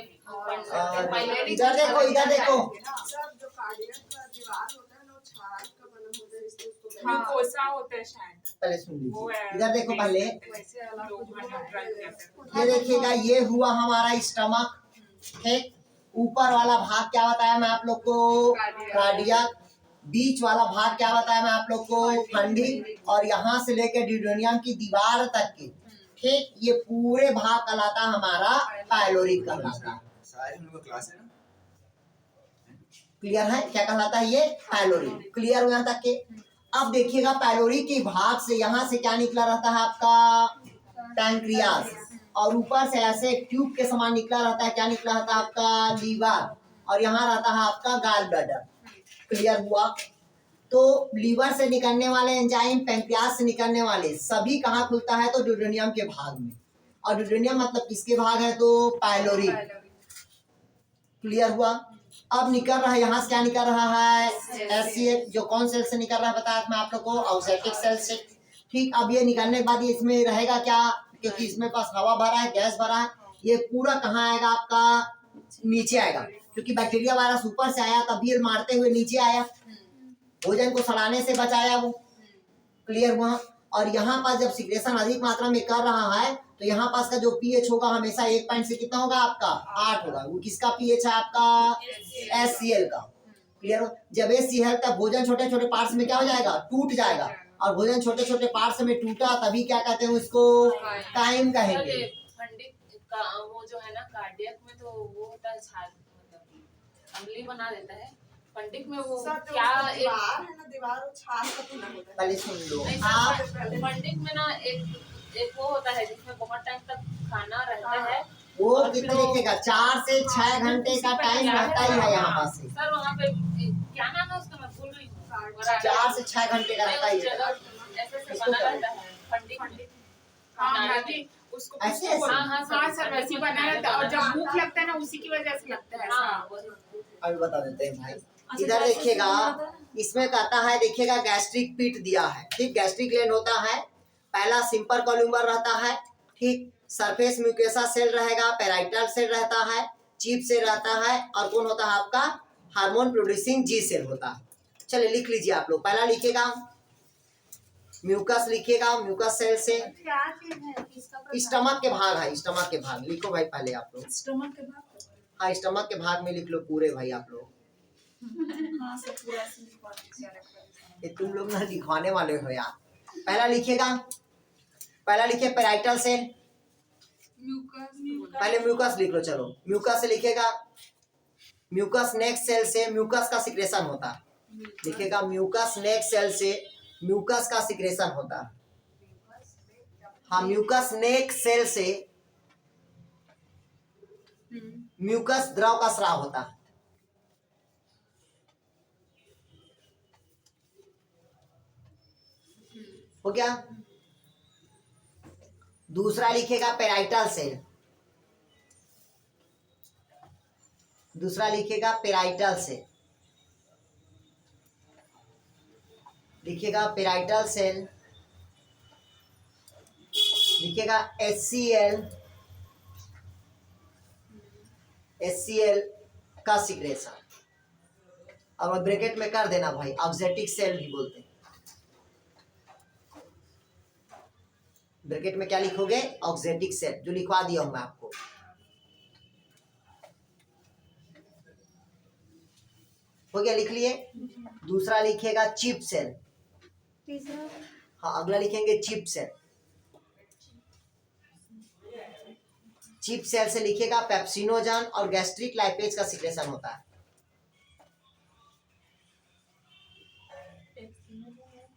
इधर देखो, इधर देखो, सब जो कार्डियक का दीवार होता है ना, वो छाल का बना होता है, इसलिए उसको म्यूकोसा होता है शायद। पहले सुन वो लीजिए, है, इधर देखो पहले। वैसे अलग लोग ड्राई करते हैं। ये देखिएगा, ये हुआ हमारा स्टमक। ठीक, ऊपर वाला भाग क्या बताया मैं आप लोग को, कार्डियक। बीच वाला भाग क्या बताया मैं आप लोग को, फंडिंग। और यहाँ से लेकर ड्यूडेनियम की दीवार तक की, ठीक, ये पूरे भाग कहलाता हमारा पायलोरिक कहलाता है। क्लियर है? क्या कहलाता है ये, पायलोरिक। क्लियर हो यहाँ तक के? अब देखिएगा पायलोरिक के भाग से यहाँ से क्या निकला रहता है आपका, पैंक्रियास। और ऊपर से ऐसे ट्यूब के समान निकला रहता है, क्या निकला रहता है आपका, लीवर। और यहाँ रहता है आपका गॉल ब्लैडर। क्लियर हुआ? तो लीवर से निकलने वाले एंजाइम, पैंक्रियास से निकलने वाले सभी कहाँ खुलता है, तो ड्यूडेनियम के भाग में। और ड्यूडेनियम मतलब किसके भाग है, तो पायलोरिक। क्लियर हुआ? अब निकल रहा है यहाँ से, क्या निकल रहा है, HCl। जो कौन सेल से निकल रहा है बताया मैं आप लोग को, ऑक्जेटिक सेल से। ठीक, अब ये निकलने के बाद इसमें रहेगा क्या, क्योंकि इसमें पास हवा भरा है, गैस भरा है, ये पूरा कहाँ आएगा आपका, नीचे आएगा। क्योंकि बैक्टीरिया वायरस ऊपर से आया, तभी ये मारते हुए नीचे आया, भोजन को सड़ाने से बचाया वो। क्लियर हुआ? और यहाँ पास जब सिक्रेशन अधिक मात्रा में कर रहा है, तो यहाँ पास का जो पीएच होगा हमेशा 1 पॉइंट से कितना होगा आपका, 8 होगा। वो किसका पीएच है आपका, HCl का। क्लियर हो? जब HCl का भोजन छोटे छोटे पार्ट्स में क्या हो जाएगा, टूट जाएगा। और भोजन छोटे छोटे पार्ट्स में टूटा, तभी क्या कहते हैं उसको, टाइम कहेंगे। फंडिक का वो जो है ना कार्डियक में, तो वो होता है छाल, मतलब अम्लीय बना देता है। फंडिक में वो सब जो क्या दीवार है ना, दीवार वो छाल का बना होता है। पहले सुन लो नहीं आप, सर, फंडिक में ना एक वो होता है जिसमें बहुत टाइम तक खाना रहता है। वो कितना लिखेगा, 4 से 6 घंटे का टाइम रहता ही है यहाँ पास से। सर वहाँ पे क्या नाम है उसका, मैं भूल रही हूँ। 4 से 6 घंटे का रहता ही है। ऐसे से बना रहता है फंडिक। हाँ दादी, उसको ऐसे ऐसे? हाँ सर वैसे बना रहता है, और जब भूख लगता है ना, उसी की वजह से लगता है ऐसा। अभी बता देते हैं भाई। इधर देखिएगा, इसमें कहता है, देखिएगा गैस्ट्रिक पिट दिया है। ठीक, गैस्ट्रिक ग्लैंड होता है, पहला सिंपल कॉलम्बर रहता है। ठीक, सरफेस म्यूकोसा सेल रहेगा, पेराइटल सेल रहता है, चीप सेल रहता है, और कौन होता है आपका, हार्मोन प्रोड्यूसिंग जी सेल होता है। चलिए लिख लीजिए आप लोग। पहला लिखिएगा म्यूकस, लिखिएगा म्यूकस सेल से। क्या चीज है, किसका प्रकार? स्टमक के भाग है, स्टमक के भाग लिखो भाई पहले आप लोग। स्टमक के भाग, हाँ, स्टमक के भाग में लिख लो पूरे भाई आप लोग। हाँ सर पूरा ऐसे लिखवा दीजिए। ये तुम लोग ना लिखवाने वाले हो यार। पहला लिखिएगा, पहला लिखिए पेराइटल सेल। पहले म्यूकस लिख लो, चलो म्यूकस से लिखिएगा। म्यूकस नेक्स्ट सेल से म्यूकस का सिक्रेशन होता है, लिखिएगा म्यूकस नेक्स्ट सेल से म्यूकस का सिक्रेशन होता है। हाँ, म्यूकस नेक्स्ट सेल से म्यूकस द्रव का स्राव होता है। हो गया? दूसरा लिखेगा पेराइटल सेल, दूसरा लिखेगा पेराइटल सेल, लिखेगा पेराइटल सेल, लिखेगा HCl का सिक्रेशन। अब ब्रैकेट में कर देना भाई, ऑक्जेटिक सेल भी बोलते हैं। ब्रैकेट में क्या लिखोगे, ऑक्जेटिक सेल, जो लिखवा दिया हूं मैं आपको। हो गया, लिख लिए? दूसरा लिखेगा चिप सेल। तीसरा हाँ, अगला लिखेंगे चिप सेल। चीफ सेल से लिखिएगा पेप्सिनोजन और गैस्ट्रिक लाइपेज का सिक्रेशन होता है।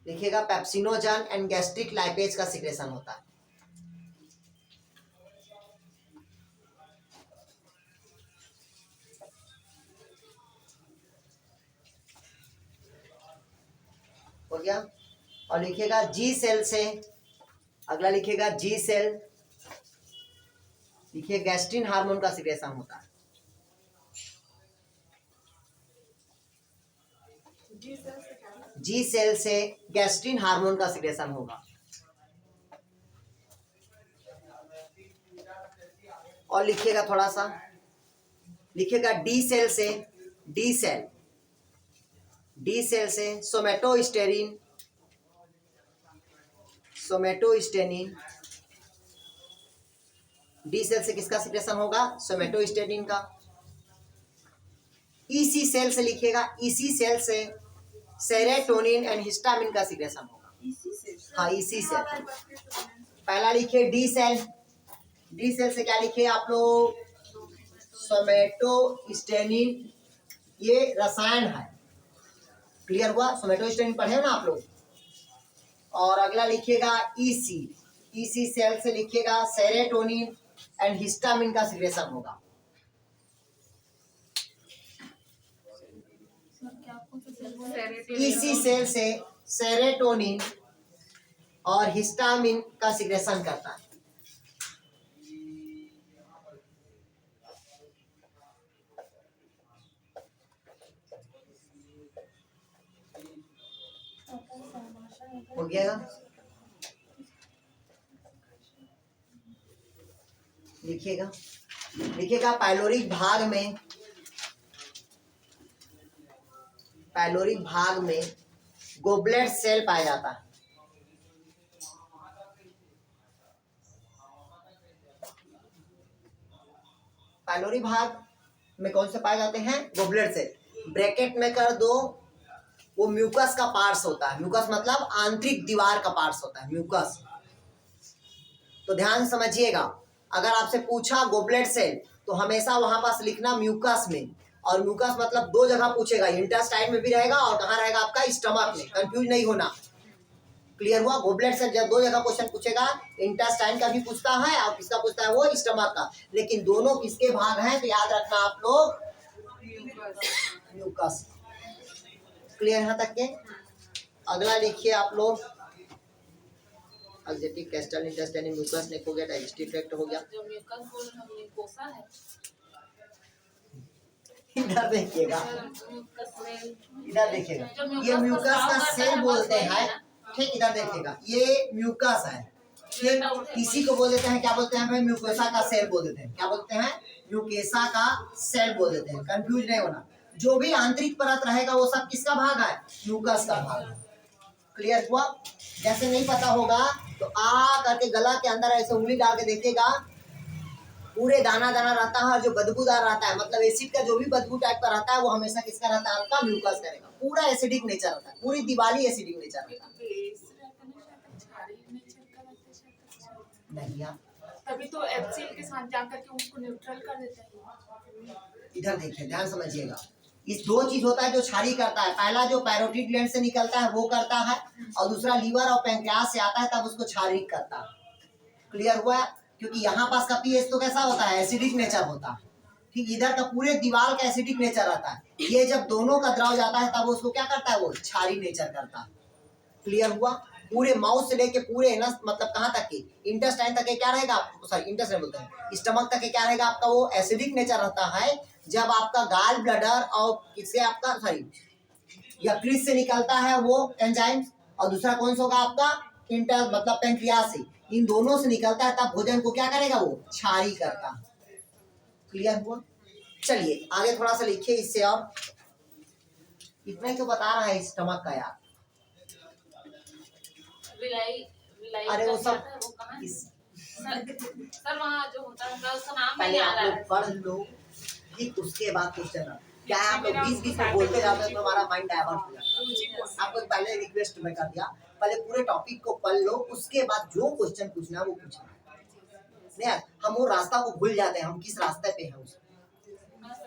लिखिएगा पेप्सिनोजन एंड गैस्ट्रिक लाइपेज का सिक्रेशन होता है। हो गया। और लिखिएगा जी सेल से, अगला लिखिएगा जी सेल, लिखिए गैस्ट्रिन हार्मोन का सिक्रेशन होता है। जी सेल से गैस्ट्रिन हार्मोन का सिक्रेशन होगा। और लिखिएगा थोड़ा सा, लिखिएगा डी सेल से, डी सेल, डी सेल से सोमेटोस्टेरिन, सोमेटोस्टेरिन, डी सेल से किसका सिक्रेशन होगा? सोमेटोस्टेरिन का। ईसी सेल से लिखिएगा, ईसी सेल से सेरोटोनिन एंड हिस्टामिन का सिक्रेशन होगा। हाँ ईसी सेल। पहला लिखिए डी सेल, डी सेल से क्या लिखिए आप लोग? सोमेटोस्टेरिन, ये रसायन है। क्लियर हुआ? सोमेटोस्टेरिन पढ़े ना आप लोग। और अगला लिखिएगा ईसी, ईसी सेल से लिखिएगा सेरोटोनिन एंड हिस्टामिन का सिक्रेशन होगा। ईसी सेल से सेरोटोनिन और हिस्टामिन का सिक्रेशन करता है। हो गया? लिखिएगा, लिखिएगा पाइलोरिक भाग में, पाइलोरिक भाग में गोबलेट सेल पाया जाता है। पाइलोरी भाग में कौन से पाए जाते हैं? Goblet cell. ब्रैकेट में कर दो, वो म्यूकस का पार्ट्स होता है। म्यूकस मतलब आंतरिक दीवार का पार्ट्स होता है, म्यूकस। तो ध्यान से समझिएगा, अगर आपसे पूछा गोबलेट सेल तो हमेशा वहां पास लिखना म्यूकस में। और म्यूकस मतलब दो जगह पूछेगा, इंटेस्टाइन में भी रहेगा और कहाँ रहेगा आपका? स्टमक में। कंफ्यूज नहीं होना। क्लियर हुआ? गोबलेट सेल जब दो जगह क्वेश्चन पूछेगा, इंटेस्टाइन का भी पूछता है और किसका पूछता है? वो स्टमक का। लेकिन दोनों किसके भाग हैं तो याद रखना आप लोग, म्यूकस। क्लियर यहाँ तक के? अगला लिखिए आप लोग, अल्जेटिक कैस्टल इंटेस्टाइन म्यूकस ने हो गया, डाइजेस्टिव ट्रैक्ट हो गया। जो म्यूकस बोल रहे हैं, म्यूकोसा है। इधर देखिएगा, म्यूकस में इधर देखिएगा, ये म्यूकस का सेल बोलते हैं। ठीक, इधर देखिएगा, ये म्यूकस है। ठीक, इसी को बोल देते हैं, क्या बोलते हैं भाई? म्यूकोसा का सेल बोल देते हैं। क्या बोलते हैं? म्यूकोसा का सेल बोल देते हैं। कंफ्यूज नहीं होना। जो भी आंतरिक परत रहेगा वो सब किसका भाग है? म्यूकस का भाग है। क्लियर हुआ? जैसे नहीं पता होगा तो आ करके गला के अंदर ऐसे उंगली डाल के देखिएगा, पूरे दाना दाना रहता है और जो बदबूदार रहता है, मतलब एसिड का जो भी बदबू टाइप का रहता है, वो हमेशा किसका रहता है? आपका म्यूकस करेगा। पूरा एसिडिक नेचर रहता है, पूरी दिवाली एसिडिक नेचर रहता है। नहीं यार, तभी तो HCl के साथ जाकर के उसको न्यूट्रल कर देते हैं। इधर देखिए, ध्यान समझिएगा, इस दो चीज होता है जो क्षारीय करता है। पहला जो पैरोटिड ग्लैंड से निकलता है वो करता है, और दूसरा लीवर और पैंक्रियास से आता है, तब उसको क्षारीय करता है। क्लियर हुआ? क्योंकि यहाँ पास का पीएच तो कैसा होता है? एसिडिक नेचर होता है। ठीक, इधर का पूरे दीवार का एसिडिक नेचर रहता है। ये जब दोनों का द्रव जाता है तब उसको क्या करता है? वो क्षारीय नेचर करता है। क्लियर हुआ? पूरे माउथ से लेके पूरे ना, मतलब कहाँ तक की? इंटेस्टाइन तक क्या रहेगा? सॉरी, इंटेस्टाइन बोलते हैं, स्टमक तक क्या रहेगा आपका? वो एसिडिक नेचर रहता है। जब आपका गाल ब्लडर और किससे आपका, सॉरी, यकृत से निकलता है वो एंजाइम, और दूसरा कौन सा होगा आपका? इंटर मतलब पैंक्रियास से। इन दोनों से निकलता है, तब भोजन को क्या करेगा? वो क्षारीय करता है। क्लियर हुआ? चलिए आगे थोड़ा सा लिखिए इससे। और इतना ही तो बता रहा है स्टमक का यार। अरे वो सब सर वहाँ जो होता है उसका नाम पहले नहीं आ आप रहा लोग है। पढ़ लो, ठीक, उसके बाद क्वेश्चन। क्या है, आप लोग 20-20 में बोलते जाते हैं तो हमारा माइंड डाइवर्ट हो जाता है। आपको पहले रिक्वेस्ट मैं कर दिया, पहले पूरे टॉपिक को पढ़ लो, उसके बाद जो क्वेश्चन पूछना है वो पूछना। नहीं आया? हम वो रास्ता को भूल जाते हैं, हम किस रास्ते पे हैं उसमें।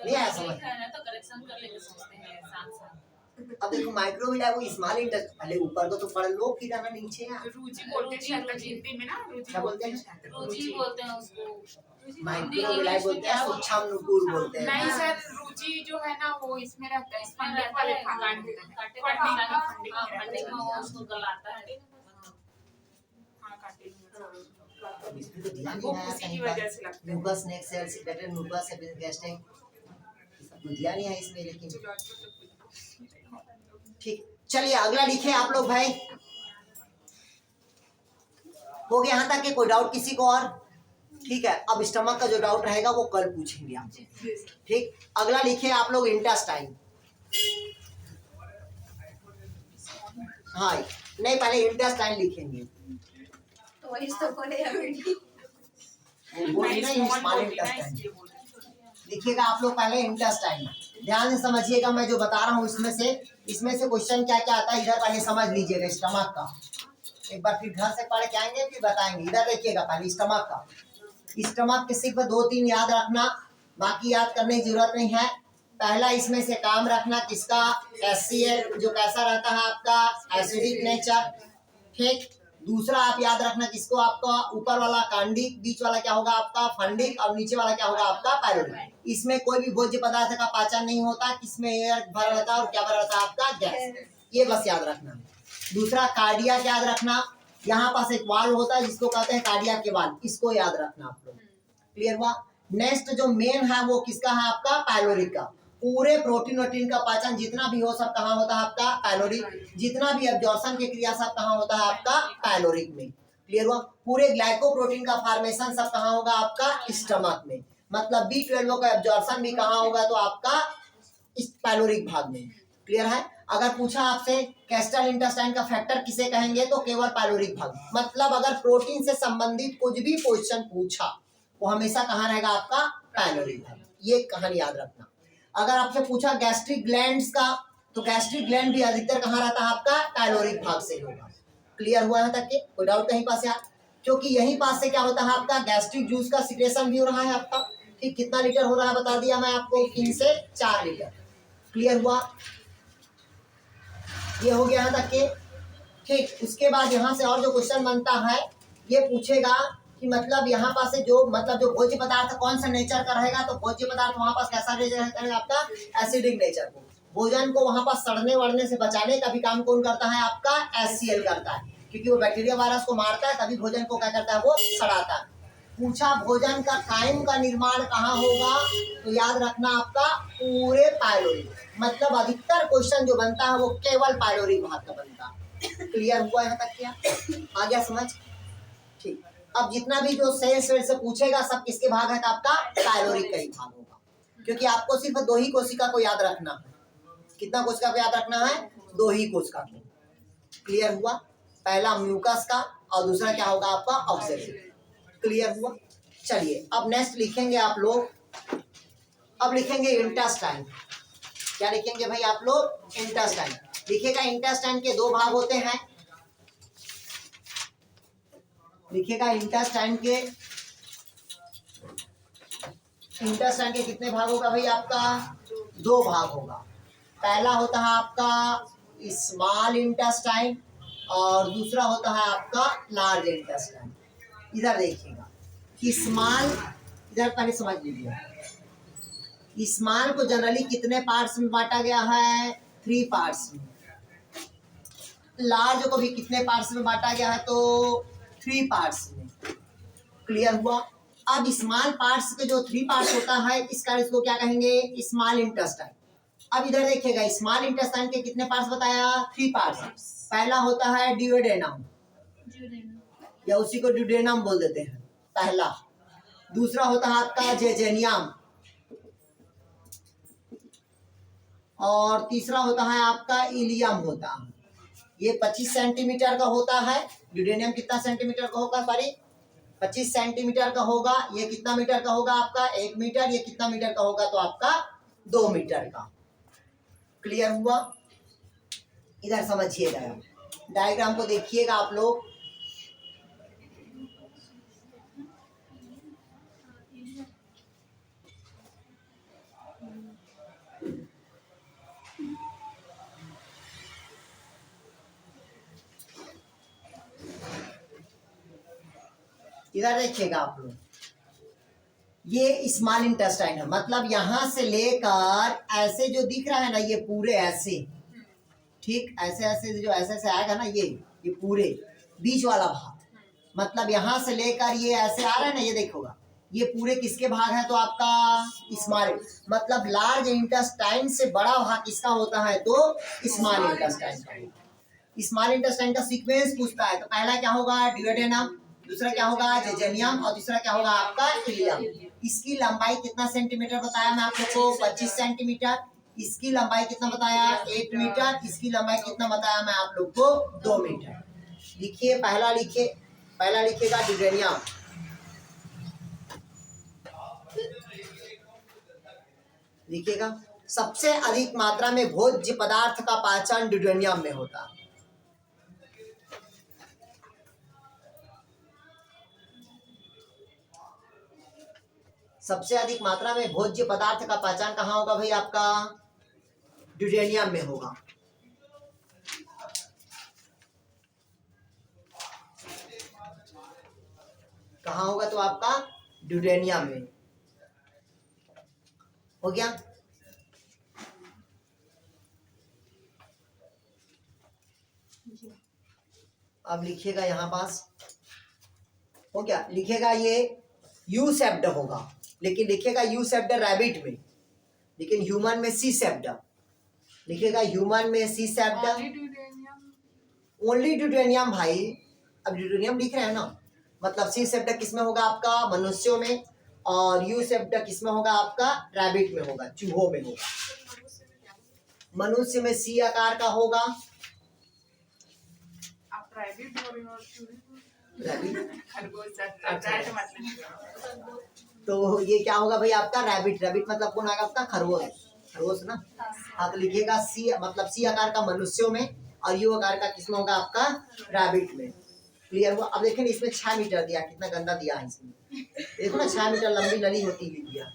नहीं आया समझ? है ना तो करेक्शन कर लेके सोचते हैं साथ साथ। अब देखो माइक्रोवेव है वो स्मॉल इंटर, पहले ऊपर को तो पढ़ लो फिर आना नीचे है। रुचि बोलते हैं शायद हिंदी में ना, रुचि क्या बोलते बोलते हैं हैं? शायद। रुचि बोलते हैं उसको। माइक्रोवेव बोलते हैं, सूक्ष्म नुपुर बोलते नहीं हैं। सर, रुचि जो है ना वो इसमें रहता है, इसमें फंडिंग रहता वाले है, खाना होता है। काटे फंडिंग काटे हाँ, फंडिंग में रहता फंडिंग में वो उसको गलाता है। हाँ, काटे में। अब इसमें तो दिया वो नहीं है उसी की कहीं वजह पर। से लगता है। म्यूकस नेक सेल सिक्रेटेड म्यूकस है गैस्ट्रिक, सब कुछ दिया नहीं है इसमें लेकिन ठीक। चलिए अगला लिखे आप लोग भाई। हो गया यहाँ तक के? कोई डाउट किसी को और? ठीक है, अब स्टमक का जो डाउट रहेगा वो कल पूछेंगे आपसे। ठीक, अगला लिखे आप लोग इंटेस्टाइन। हाँ नहीं, पहले इंटेस्टाइन लिखेंगे। तो वही तो बोले अभी। वो नहीं, स्मॉल इंटेस्टाइन लिखिएगा आप लोग पहले इंटेस्टाइन। ध्यान से समझिएगा मैं जो बता रहा हूँ इसमें से क्वेश्चन क्या क्या आता है इधर पहले समझ लीजिएगा। स्टमक का एक बार फिर घर से पढ़ के आएंगे फिर बताएंगे। इधर देखिएगा पहले स्टमक का। स्टमक के सिर्फ 2-3 याद रखना, बाकी याद करने की जरूरत नहीं है। पहला इसमें से काम रखना किसका, HCl जो कैसा रहता है आपका एसिडिक नेचर। ठीक, दूसरा आप याद रखना किसको, आपका ऊपर वाला कांडिक, बीच वाला क्या होगा आपका फंडिक और नीचे वाला क्या होगा आपका पायलोरिक। इसमें कोई भी भोज्य पदार्थ का पाचन नहीं होता, किसमें एयर भरा रहता है और क्या भरा रहता है आपका गैस। ये बस याद रखना। दूसरा कार्डियक याद रखना, यहाँ पास एक वाल्व होता है जिसको कहते हैं कार्डियक के वाल्व, इसको याद रखना आप लोग। क्लियर हुआ? नेक्स्ट जो मेन है वो किसका है आपका पायलोरिक का। पूरे प्रोटीन वोटीन का पाचन जितना भी हो सब कहाँ होता है आपका पायलोरिक। जितना भी एब्जॉर्प्शन की क्रिया सब कहाँ होता है आपका पायलोरिक में। क्लियर हुआ? पूरे ग्लाइकोप्रोटीन का फॉर्मेशन सब कहाँ होगा आपका स्टमक में। मतलब B12 का एब्जॉर्प्शन भी कहाँ होगा तो आपका इस पायलोरिक भाग में। क्लियर है? अगर पूछा आपसे कैस्टल इंटेस्टाइन का फैक्टर किसे कहेंगे तो केवल पायलोरिक भाग। मतलब अगर प्रोटीन से संबंधित कुछ भी क्वेश्चन पूछा वो हमेशा कहाँ रहेगा आपका पायलोरिक भाग। ये कहानी याद रखना। अगर आपसे पूछा गैस्ट्रिक ग्लैंड्स का तो गैस्ट्रिक ग्लैंड भी अधिकतर कहाँ रहता है आपका पायलोरिक भाग से होगा। क्लियर हुआ यहाँ तक के? कोई डाउट कहीं पास है? क्योंकि यहीं पास से क्या होता है आपका गैस्ट्रिक जूस का सिक्रेशन भी हो रहा है आपका। ठीक, कितना लीटर हो रहा है बता दिया मैं आपको, 3 से 4 लीटर। क्लियर हुआ? ये हो गया यहाँ तक के। ठीक, उसके बाद यहाँ से और जो क्वेश्चन बनता है ये पूछेगा कि मतलब यहाँ पास से जो मतलब जो भोज्य पदार्थ कौन सा नेचर का रहेगा तो भोज्य पदार्थ वहाँ पास कैसा नेचर रहेगा आपका एसिडिक नेचर को। भोजन को वहाँ पास सड़ने वड़ने से बचाने का भी काम कौन करता है आपका HCl करता है, क्योंकि वो बैक्टीरिया वायरस को मारता है तभी भोजन को क्या करता है वो सड़ाता है। पूछा भोजन का कायम का निर्माण कहाँ होगा तो याद रखना आपका पूरे पायलोरिक। मतलब अधिकतर क्वेश्चन जो बनता है वो केवल पायलोरिक भाग का बनता है। क्लियर हुआ यहाँ तक? क्या आ गया समझ? ठीक, अब जितना भी जो सेल से पूछेगा सब किसके भाग है तो आपका पायलोरिक का ही भाग होगा, क्योंकि आपको सिर्फ 2 ही कोशिका को याद रखना है। कितना कोशिका को याद रखना है? 2 ही कोशिका को। क्लियर हुआ? पहला म्यूकस का और दूसरा क्या होगा आपका ऑक्सीजन। क्लियर हुआ? चलिए अब नेक्स्ट लिखेंगे आप लोग, अब लिखेंगे इंटेस्टाइन। क्या लिखेंगे भाई आप लोग? इंटेस्टाइन लिखेगा। इंटेस्टाइन के 2 भाग होते हैं। लिखेगा इंटेस्टाइन के कितने भाग होगा भाई आपका? 2 भाग होगा। पहला होता है आपका स्मॉल इंटेस्टाइन और दूसरा होता है आपका लार्ज इंटेस्टाइन। इधर देखिएगा स्मॉल, इधर पहले समझ लीजिए। स्मॉल को जनरली कितने पार्ट्स में बांटा गया है? 3 पार्ट्स में। लार्ज को भी कितने पार्ट्स में बांटा गया है तो 3 पार्ट्स में। क्लियर हुआ? अब स्मॉल पार्ट्स के जो 3 पार्ट्स होता है इसका इसको क्या कहेंगे? Small intestine. अब इधर देखिएगा स्मॉल इंटेस्टाइन के कितने पार्ट्स बताया? 3 पार्ट्स। पहला होता है ड्यूडेनम या उसी को ड्यूडेनम बोल देते हैं पहला। दूसरा होता है आपका जेजेनियम और तीसरा होता है आपका इलियम होता है। ये 25 सेंटीमीटर का होता है। ड्यूडेनियम कितना सेंटीमीटर का होगा? सॉरी 25 सेंटीमीटर का होगा। ये कितना मीटर का होगा आपका? 1 मीटर। ये कितना मीटर का होगा तो आपका 2 मीटर का। क्लियर हुआ? इधर समझिएगा, डायग्राम को देखिएगा आप लोग। इधर देखिएगा आप लोग, ये स्मॉल इंटेस्टाइन है, मतलब यहां से लेकर ऐसे जो दिख रहा है ना, ये पूरे ऐसे, ठीक ऐसे ऐसे जो ऐसे ऐसे आएगा ना, ये पूरे बीच वाला भाग, मतलब यहां से लेकर ये ऐसे आ रहा है ना, ये देखोगा ये पूरे किसके भाग है, तो आपका स्मॉल, मतलब लार्ज इंटेस्टाइन से बड़ा भाग किसका होता है, तो स्मॉल इंटेस्टाइन का। स्मॉल इंटेस्टाइन का सीक्वेंस पूछता है, तो पहला क्या होगा, ड्यूडेनम, दूसरा क्या होगा, जेजेनियम, और तीसरा क्या होगा आपका इलियम। इसकी लंबाई कितना सेंटीमीटर बताया मैं आप लोग को, 25 सेंटीमीटर। इसकी लंबाई कितना बताया, 1 मीटर। इसकी लंबाई कितना बताया मैं आप लोग को, 2 मीटर। लिखिए, पहला लिखिएगा ड्यूडेनियम, लिखिएगा सबसे अधिक मात्रा में भोज्य पदार्थ का पाचन ड्यूडेनियम में होता है। सबसे अधिक मात्रा में भोज्य पदार्थ का पहचान कहाँ होगा भाई, आपका ड्यूडेनियम में होगा। कहाँ होगा, तो आपका ड्यूडेनियम में। हो गया, अब लिखिएगा यहाँ पास, हो गया, लिखिएगा ये यू शेप्ड होगा, लेकिन लिखिएगा यू शेप्ड रैबिट में, लेकिन ह्यूमन में सी शेप्ड, लिखिएगा ह्यूमन में सी शेप्ड, ओनली ड्यूडेनियम भाई। अब ड्यूडेनियम लिख रहे हैं ना, मतलब सी शेप्ड किसमें होगा आपका, मनुष्यों में, और यू शेप्ड किसमें होगा आपका, रैबिट में होगा, चूहों में होगा। मनुष्य में सी आकार का होगा, आप रैबिट बोल रहे हो और चूहे रैबिट, खरगोश, तो ये क्या होगा भाई आपका रैबिट। रैबिट मतलब कौन आएगा आपका, खरगोश, खरगोश ना। हाँ, तो लिखिएगा सी, मतलब सी आकार का मनुष्यों में, और यू आकार का किसमें होगा आपका, रैबिट में। क्लियर हुआ। अब देखें इसमें 6 मीटर दिया, कितना गंदा दिया है इसमें, देखो ना 6 मीटर लंबी नली होती है दिया,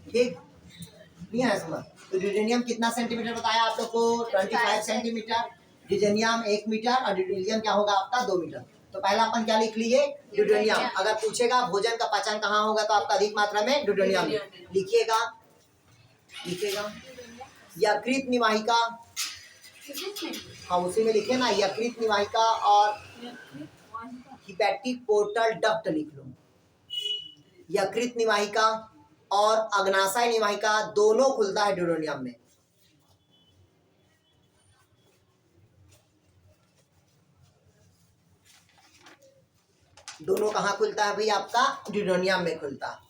ठीक नहीं है इसमें। तो ड्यूडेनियम कितना सेंटीमीटर बताया आप लोग को, 25 सेंटीमीटर। ड्यूडेनियम 1 मीटर, और ड्यूडेनियम क्या होगा आपका 2 मीटर। तो पहला अपन क्या लिख लिए, ड्यूडेनियम। अगर पूछेगा भोजन का पाचन कहाँ होगा, तो आपका अधिक मात्रा में ड्यूडेनियम। लिखिएगा यकृत निवाहिका, हाँ उसी में लिखे ना, यकृत निवाहिका और हिपैटिक पोर्टल डक्ट लिख लो। यकृत निवाहिका और अग्नाशय निवाहिका दोनों खुलता है ड्यूडेनियम में। दोनों कहाँ खुलता है भाई आपका, ड्यूडेनियम में खुलता है।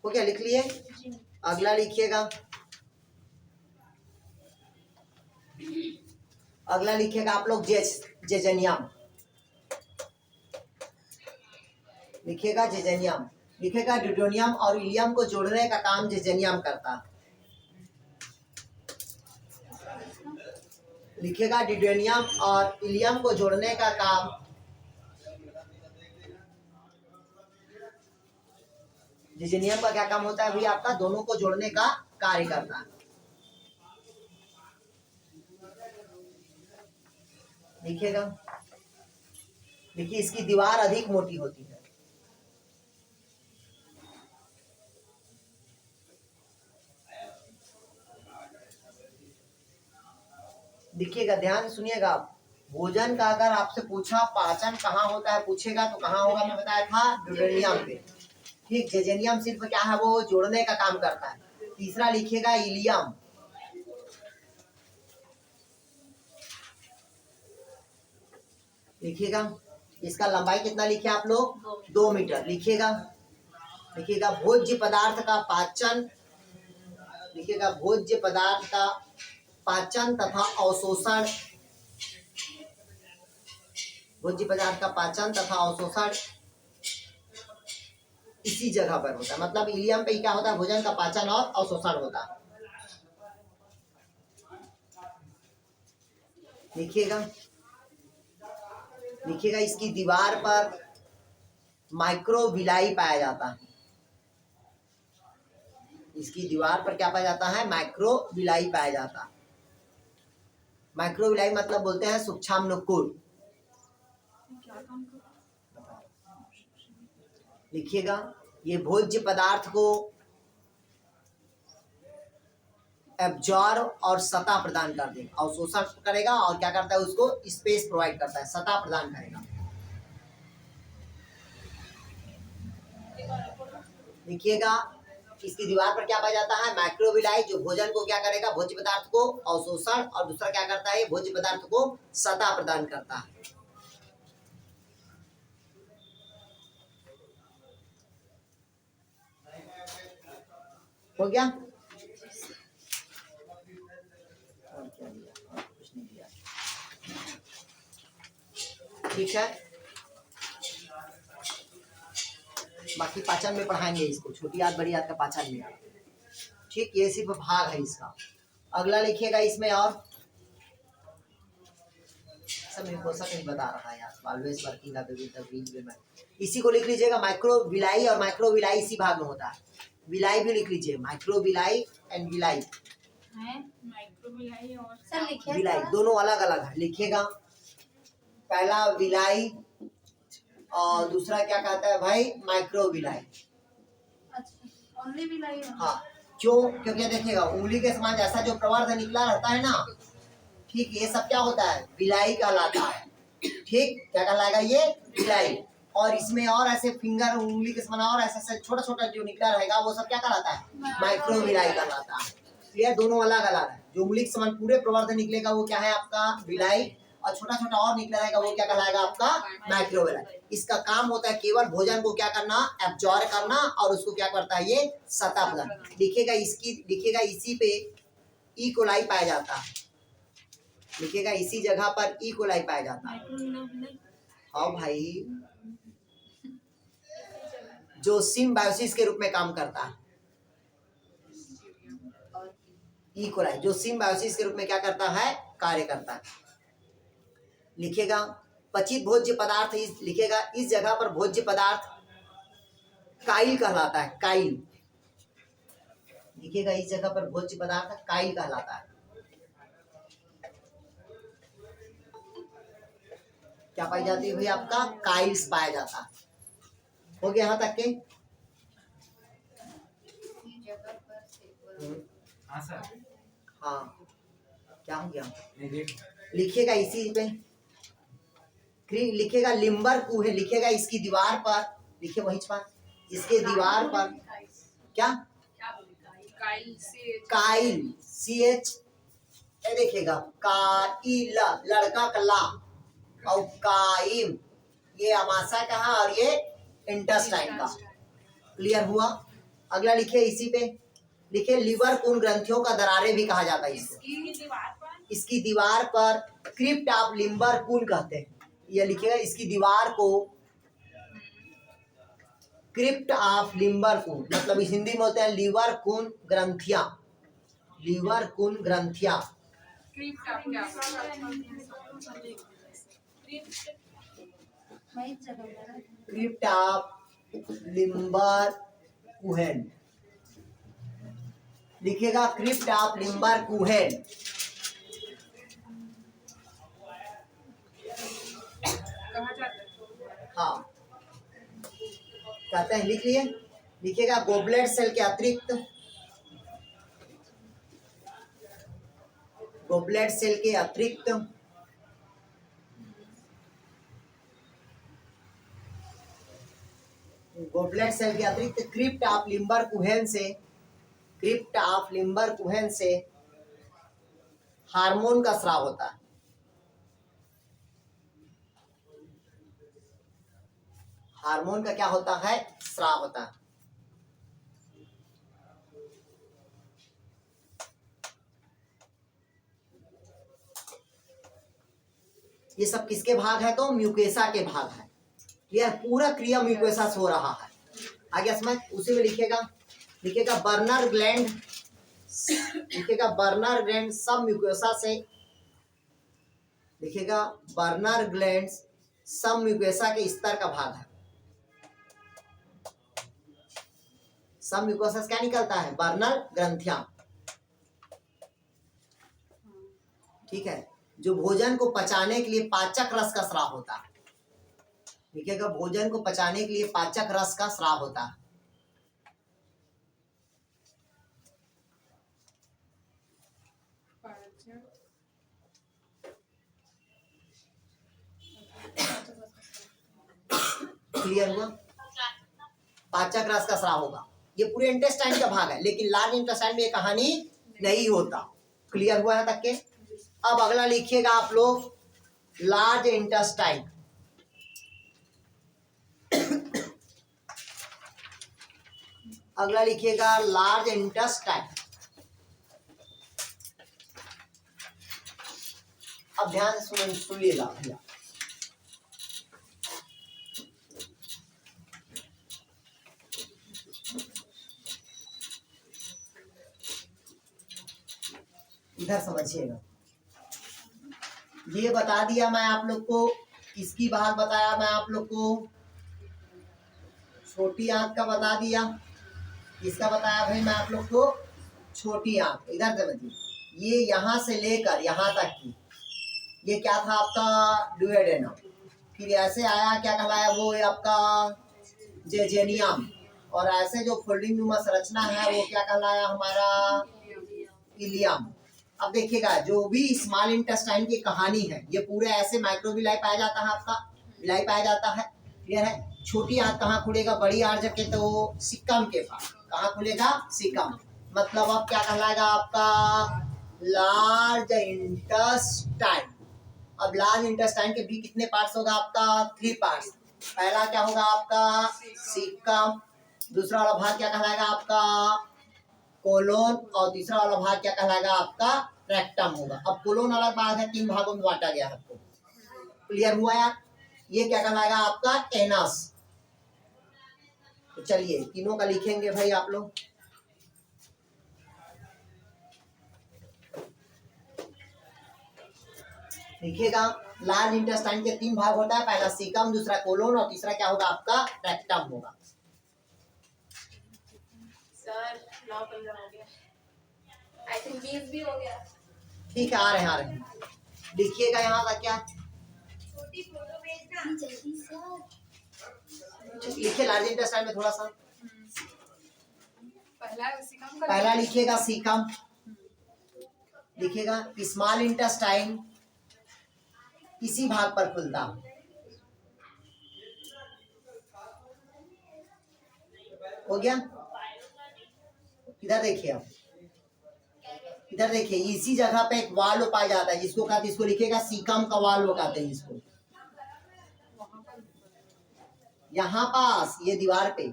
वो क्या लिख लिए, अगला लिखिएगा, अगला लिखिएगा आप लोग जेजेनियम, लिखिएगा जेजेनियम। लिखिएगा ड्यूडेनियम और इलियम को जोड़ने का काम जेजेनियम करता है। लिखिएगा ड्यूडेनियम और इलियम को जोड़ने का काम जेजेनियम का क्या काम होता है भाई आपका, दोनों को जोड़ने का कार्य करता है। लिखिएगा, देखिए इसकी दीवार अधिक मोटी होती है। देखिएगा, ध्यान सुनिएगा, भोजन का अगर आपसे पूछा पाचन कहाँ होता है पूछेगा, तो कहाँ होगा, मैं बताया था ड्यूडेनियम पे, ठीक। जेजेनियम सिर्फ क्या है, वो जोड़ने का काम करता है। तीसरा लिखिएगा इलियम, लिखिएगा इसका लंबाई कितना लिखे आप लोग, 2 मीटर। लिखिएगा भोज्य पदार्थ का पाचन, लिखिएगा भोज्य पदार्थ का पाचन तथा अवशोषण, भोज्य पदार्थ का पाचन तथा अवशोषण इसी जगह पर होता है। मतलब इलियम पे ही क्या होता है, भोजन का पाचन और अवशोषण होता है। लिखिएगा इसकी दीवार पर माइक्रोविलाई पाया जाता है। इसकी दीवार पर क्या पाया जाता है, माइक्रोविलाई पाया जाता है। माइक्रोविलाई मतलब बोलते हैं सूक्ष्माणुकुल। लिखिएगा, ये भोज्य पदार्थ को एब्जॉर्ब और सतह प्रदान कर देगा, अवशोषण करेगा और क्या करता है, उसको स्पेस प्रोवाइड करता है, सतह प्रदान करेगा। लिखिएगा, इसकी दीवार पर क्या पाया जाता है, माइक्रोविलाई, जो भोजन को क्या करेगा, भोज्य पदार्थ को अवशोषण, और दूसरा क्या करता है, भोज्य पदार्थ को सतह प्रदान करता है। हो गया? और क्या दिया? और कुछ नहीं दिया। ठीक है, बाकी पाचन में पढ़ाएंगे इसको, छोटी याद बड़ी याद का पाचन में। ठीक, ये सिर्फ भाग है इसका। अगला लिखिएगा इसमें, और सब म्यूकोसा नहीं बता रहा है यार, ऑलवेज वर्किंग में इसी को लिख लीजिएगा, माइक्रोविलाई और माइक्रोविलाई इसी भाग में होता है। विलाई भी लिख लीजिए, माइक्रोविलाई एंड विलाई, माइक्रोविलाई और सर लिखिए विलाई दोनों अलग अलग है। लिखिएगा, पहला विलाई और दूसरा क्या कहता है भाई, माइक्रोविलाई। अच्छा, ओनली विलाई है। हाँ, क्यों? क्योंकि देखिएगा, उंगली के समान जैसा जो प्रवर्ध निकला रहता है ना, ठीक, ये सब क्या होता है, विलाई कहलाता है। ठीक, क्या कहलाएगा ये, विलाई। और इसमें और ऐसे फिंगर, उंगली के समान और ऐसे छोटा छोटा जो निकला रहेगा, वो सब क्या कहलाता है, माइक्रोविलाई कहलाता है। क्लियर? दोनों अलग अलग है। जो उंगली के समान पूरे प्रवर्ध निकलेगा वो क्या है आपका विलाई, और छोटा छोटा और निकला रहेगा वो क्या कहलाएगा आपका माइक्रोविलाई। इसका काम होता है केवल भोजन को क्या करना, एब्जॉर्ब करना, और उसको क्या करता है, ये सतह प्रदान। लिखिएगा, इसकी लिखिएगा, इसी पे ई कोलाई पाया जाता है। लिखिएगा, इसी जगह पर ई कोलाई पाया जाता है। हाँ भाई, जो सिम्बायोसिस के रूप में काम करता है, ई कोलाई जो सिम्बायोसिस के रूप में क्या करता है, कार्य करता है। लिखिएगा, पचित भोज्य पदार्थ, लिखिएगा इस जगह पर भोज्य पदार्थ काइल कहलाता है, काइल। लिखिएगा, इस जगह पर भोज्य पदार्थ काइल कहलाता है। क्या पाई जाती है भाई, आपका काइल्स पाया जाता है। हो गया यहाँ तक के? हाँ सर। हाँ, क्या हो गया? लिखिएगा इसी पे, लिखिएगा लिम्बर कुहेन, लिखिएगा इसकी दीवार पर, लिखिए वही पर, इसके दीवार पर क्या, काइल, CH, देखिएगा, काइल, लड़का का ला, और काइम, ये अमाशय का है और ये इंटेस्टाइन का। क्लियर हुआ? अगला लिखिए इसी पे, लिखिए लीवर कुन ग्रंथियों का दरारे भी कहा जाता है इसको। इसकी दीवार पर क्रिप्ट ऑफ लिम्बर कुन कहते हैं। ये लिखिएगा, इसकी दीवार को क्रिप्ट ऑफ लिम्बर कुन, मतलब इस हिंदी में होते हैं लीवर कुन ग्रंथियां, लीवर कुन ग्रंथियां। क्रिप्ट ऑफ लिम्बर कुहेन, लिखिएगा क्रिप्ट ऑफ लिम्बर कुहेन। हाँ, कहते हैं, लिख लिए। लिखिएगा, गोबलेट सेल के अतिरिक्त, गोबलेट सेल के अतिरिक्त गोबलेट सेल के अतिरिक्त क्रिप्ट ऑफ लिम्बर कुहेन से, क्रिप्ट ऑफ लिम्बर कुहेन से हार्मोन का स्राव होता है। हार्मोन का क्या होता है, स्राव होता है। ये सब किसके भाग है, तो म्यूकेसा के भाग है। क्लियर? पूरा क्रिया म्यूकेसा से हो रहा है। आगे समझ, उसी में लिखेगा, लिखेगा बर्नर ग्लैंड, लिखेगा बर्नर ग्लैंड सब म्यूकेसा से, लिखेगा बर्नर ग्लैंड सब म्यूकेसा के स्तर का भाग है। सब म्यूकोसा से क्या निकलता है, बर्नर ग्रंथियां। ठीक है, जो भोजन को पचाने के लिए पाचक रस का स्राव होता है। लिखिएगा, भोजन को पचाने के लिए पाचक रस का स्राव होता है। क्लियर हुआ? पाचक रस का स्राव होगा। ये पूरे इंटेस्टाइन का भाग है, लेकिन लार्ज इंटेस्टाइन में ये कहानी नहीं होता। क्लियर हुआ है तक के? अब अगला लिखिएगा आप लोग, लार्ज इंटेस्टाइन। अगला लिखिएगा लार्ज इंटेस्टाइन। अब ध्यान से सुनिएगा भैया। इधर समझिएगा, ये बता दिया मैं आप लोग को, किसकी भाग बताया मैं आप लोग को, छोटी आंत का बता दिया। किसका बताया भाई मैं आप लोग को? छोटी आंत। इधर समझिए, ये यहाँ से लेकर यहाँ तक की, ये क्या था आपका? डुओडेनम। फिर ऐसे आया, क्या कहलाया वो? आपका जेजेनियम। और ऐसे जो फोल्डिंग नुमा संरचना है वो क्या कहलाया? हमारा इलियम। अब देखिएगा, जो भी स्मॉल इंटेस्टाइन की कहानी है, ये पूरे ऐसे माइक्रोविलाई पाया जाता है, आपका विलाई पाया जाता है। क्लियर है? छोटी आंत कहाँ खुलेगा? बड़ी आंत जब के तो सिक्कम के पास। कहाँ खुलेगा? सिक्कम। मतलब अब क्या कहलाएगा आपका? Large intestine. अब लार्ज इंटेस्टाइन के भी कितने पार्ट्स होगा आपका? 3 पार्ट्स। पहला क्या होगा आपका? सिक्कम। दूसरा वाला भाग क्या कहलाएगा आपका? कोलोन। और तीसरा वाला भाग क्या कहलाएगा आपका? रेक्टम होगा। अब कोलोन अलग भाग है, 3 भागों में बांटा गया है आपको। क्लियर हुआ यार? ये क्या कहलाएगा आपका? एनस। तो चलिए तीनों का लिखेंगे भाई आप लोग। लिखिएगा, लार्ज इंटेस्टाइन के 3 भाग होता है, पहला सीकम, दूसरा कोलोन और तीसरा क्या होगा आपका? रेक्टम होगा। सर 9-15 हो गया, आई थिंक 20 भी हो गया। ठीक है, आ रहे हैं। लिखिएगा यहाँ का क्या? छोटी फोटो भेजना जल्दी सर। लिखिए लार्ज इंटेस्टाइन में थोड़ा सा। पहला लिखिएगा सीकम। लिखिएगा स्मॉल इंटेस्टाइन इसी भाग पर खुलता। हो गया? इधर देखिए, आप इधर देखिए, इसी जगह पे एक वाल्व पाया जाता है, जिसको कहते हैं, इसको लिखिएगा सीकम का वाल्व कहते हैं इसको। यहाँ पास ये दीवार पे,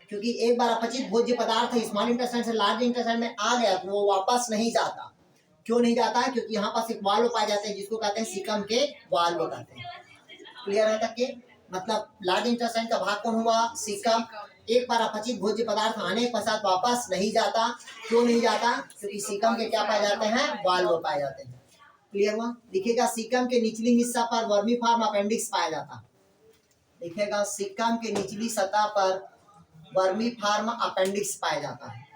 क्योंकि एक बार अपचित भोज्य पदार्थ स्मॉल इंटेस्टाइन से लार्ज इंटेस्टाइन में आ गया तो वो वापस नहीं जाता। क्यों नहीं जाता है? क्योंकि यहाँ पास एक वाल्व पाए जाते हैं, जिसको कहते हैं सीकम के वाल्व कहते हैं। क्लियर है तक के? मतलब लार्ज इंटेस्टाइन का भाग कौन हुआ? सीकम। एक बार अपचित भोज्य पदार्थ आने के पश्चात वापस नहीं जाता। क्यों नहीं जाता? क्योंकि सीकम के क्या पाए जाते हैं? वाल्व पाए जाते हैं। क्लियर हुआ? लिखिएगा सीकम के निचली हिस्सा पर वर्मीफॉर्म अपेंडिक्स पाया जाता है। लिखिएगा सीकम के निचली सतह पर वर्मीफॉर्म अपेंडिक्स पाया जाता है।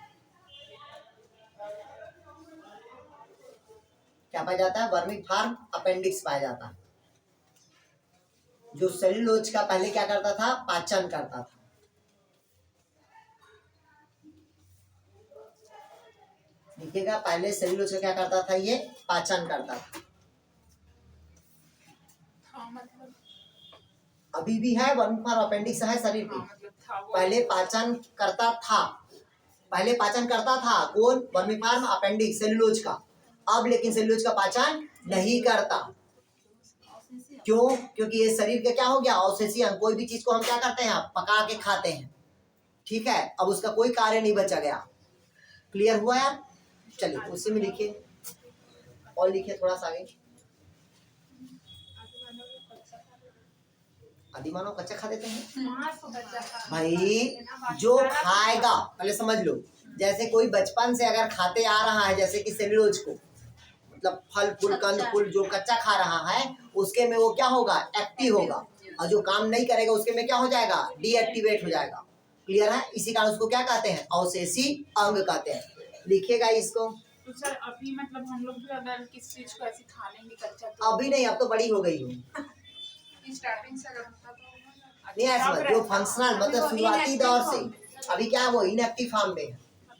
क्या पाया जाता है? वर्मीफॉर्म अपेंडिक्स पाया जाता है, जो सेल्यूलोज का पहले क्या करता था? पाचन करता था। देखिएगा, पहले सेल्यूलोज का क्या करता था? ये पाचन करता था। अभी भी है, वर्मीफॉर्म अपेंडिक्स है शरीर पे। पहले पाचन करता था, पहले पाचन करता था कौन? वर्मीफॉर्म अपेंडिक्स सेल्यूलोज का। अब लेकिन सेल्यूलोज का पाचन नहीं करता। क्यों? क्योंकि ये शरीर का क्या हो गया? अवशेषी अंग। कोई भी चीज को हम क्या करते हैं? पका के खाते हैं। ठीक है, अब उसका कोई कार्य नहीं बचा गया। क्लियर हुआ यार? चलिए उसी में लिखिए, और लिखिए थोड़ा सा आगे। आदिमानव कच्चा खा देते हैं भाई। जो खाएगा, पहले समझ लो, जैसे कोई बचपन से अगर खाते आ रहा है, जैसे कि सेल्यूलोज को, मतलब फल फूल कंद फूल जो कच्चा खा रहा है, उसके में वो क्या होगा? एक्टिव होगा। और जो काम नहीं करेगा उसके में क्या हो जाएगा? डीएक्टिवेट हो जाएगा। क्लियर है? इसी कारण उसको क्या कहते हैं? अवशेषी अंग कहते हैं। लिखिएगा इसको, तो सर अभी मतलब हम लोग भी अगर किस चीज को ऐसे खा लेंगे कच्चा तो अभी नहीं, अब तो बड़ी हो गई हूँ। स्टार्टिंग से अगर होता तो नहीं ऐसा जो फंक्शनल मतलब शुरुआती दौर से, अभी क्या है वो इनएक्टिव फार्म में है।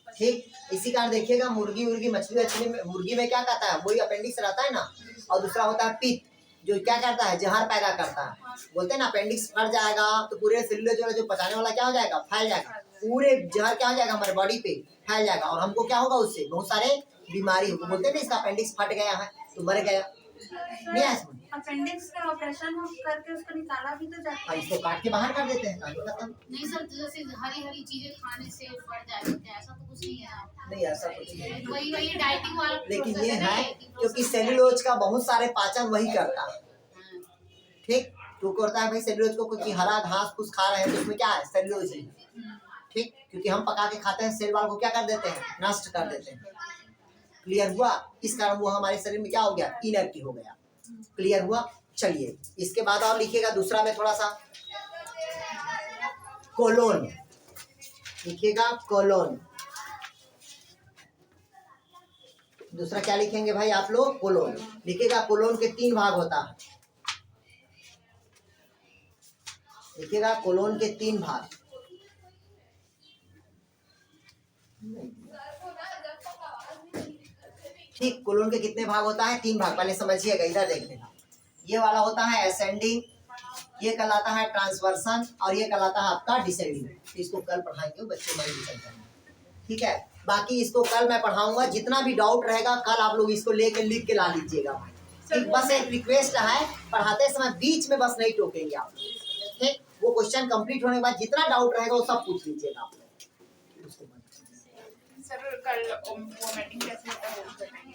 ठीक, इसी कारण देखिएगा मुर्गी उर्गी मछली वछली में, मुर्गी में क्या कहता है वही अपेंडिक्स रहता है ना, और दूसरा होता है पित्त जो क्या करता है जहर पैदा करता है। बोलते हैं ना अपेंडिक्स फट जाएगा तो पूरे सेलुलोज वाला जो पचाने वाला क्या हो जाएगा, फैल जाएगा, पूरे जहर क्या हो जाएगा हमारे बॉडी पे फैल जाएगा, और हमको क्या होगा उससे बहुत सारे बीमारी होगी। बोलते हैं ना इसका अपेंडिक्स फट गया है तो मर गया। नहीं ऐसा अपेंडिक्स का ऑपरेशन हम करके उसको निकाला भी तो जाता और इसको काट के बाहर कर देते हैं, कहानी खत्म। नहीं सर, जैसे हरी हरी चीजें खाने से बढ़ जाएगा, ऐसा तो कुछ नहीं है। नहीं ऐसा कुछ नहीं है, वही वही डाइटिंग वाला लेकिन process ये है कि क्योंकि process सेलुलोज का बहुत सारे पाचन वही करता है। हाँ। ठीक, तो करता है भाई सेलुलोज को, क्योंकि हरा घास फूस खा रहे हैं तो उसमें क्या है सेलुलोज ही। ठीक, क्योंकि हम पका के खाते हैं सेल वाल को क्या कर देते हैं, नष्ट कर देते हैं। क्लियर हुआ, इस कारण वो हमारे शरीर में क्या हो गया, इनएक्टिव हो गया। क्लियर हुआ। चलिए इसके बाद आप लिखिएगा दूसरा में थोड़ा सा कोलोन लिखिएगा, कोलोन। दूसरा क्या लिखेंगे भाई आप लोग, कोलोन लिखिएगा। कोलोन के 3 भाग होता है, लिखिएगा कोलोन के 3 भाग। ठीक, कोलोन के कितने भाग होता है, 3 भाग। पहले समझिएगा, इधर देखिएगा। ये वाला होता है असेंडिंग, ये कहलाता है ट्रांसवर्सन, और ये कहलाता है आपका डिसेंडिंग। इसको कल पढ़ाएंगे बच्चे बड़े निकल जाएंगे। ठीक है, बाकी इसको कल मैं पढ़ाऊंगा। जितना भी डाउट रहेगा कल आप लोग इसको लेके लिख के ला लीजिएगा भाई। ठीक, बस एक रिक्वेस्ट है, पढ़ाते समय बीच में बस नहीं टोकेंगे आप लोग। ठीक, वो क्वेश्चन कंप्लीट होने के बाद जितना डाउट रहेगा वो सब पूछ लीजिएगा आप लोग। सर कल वो मीटिंग कैसे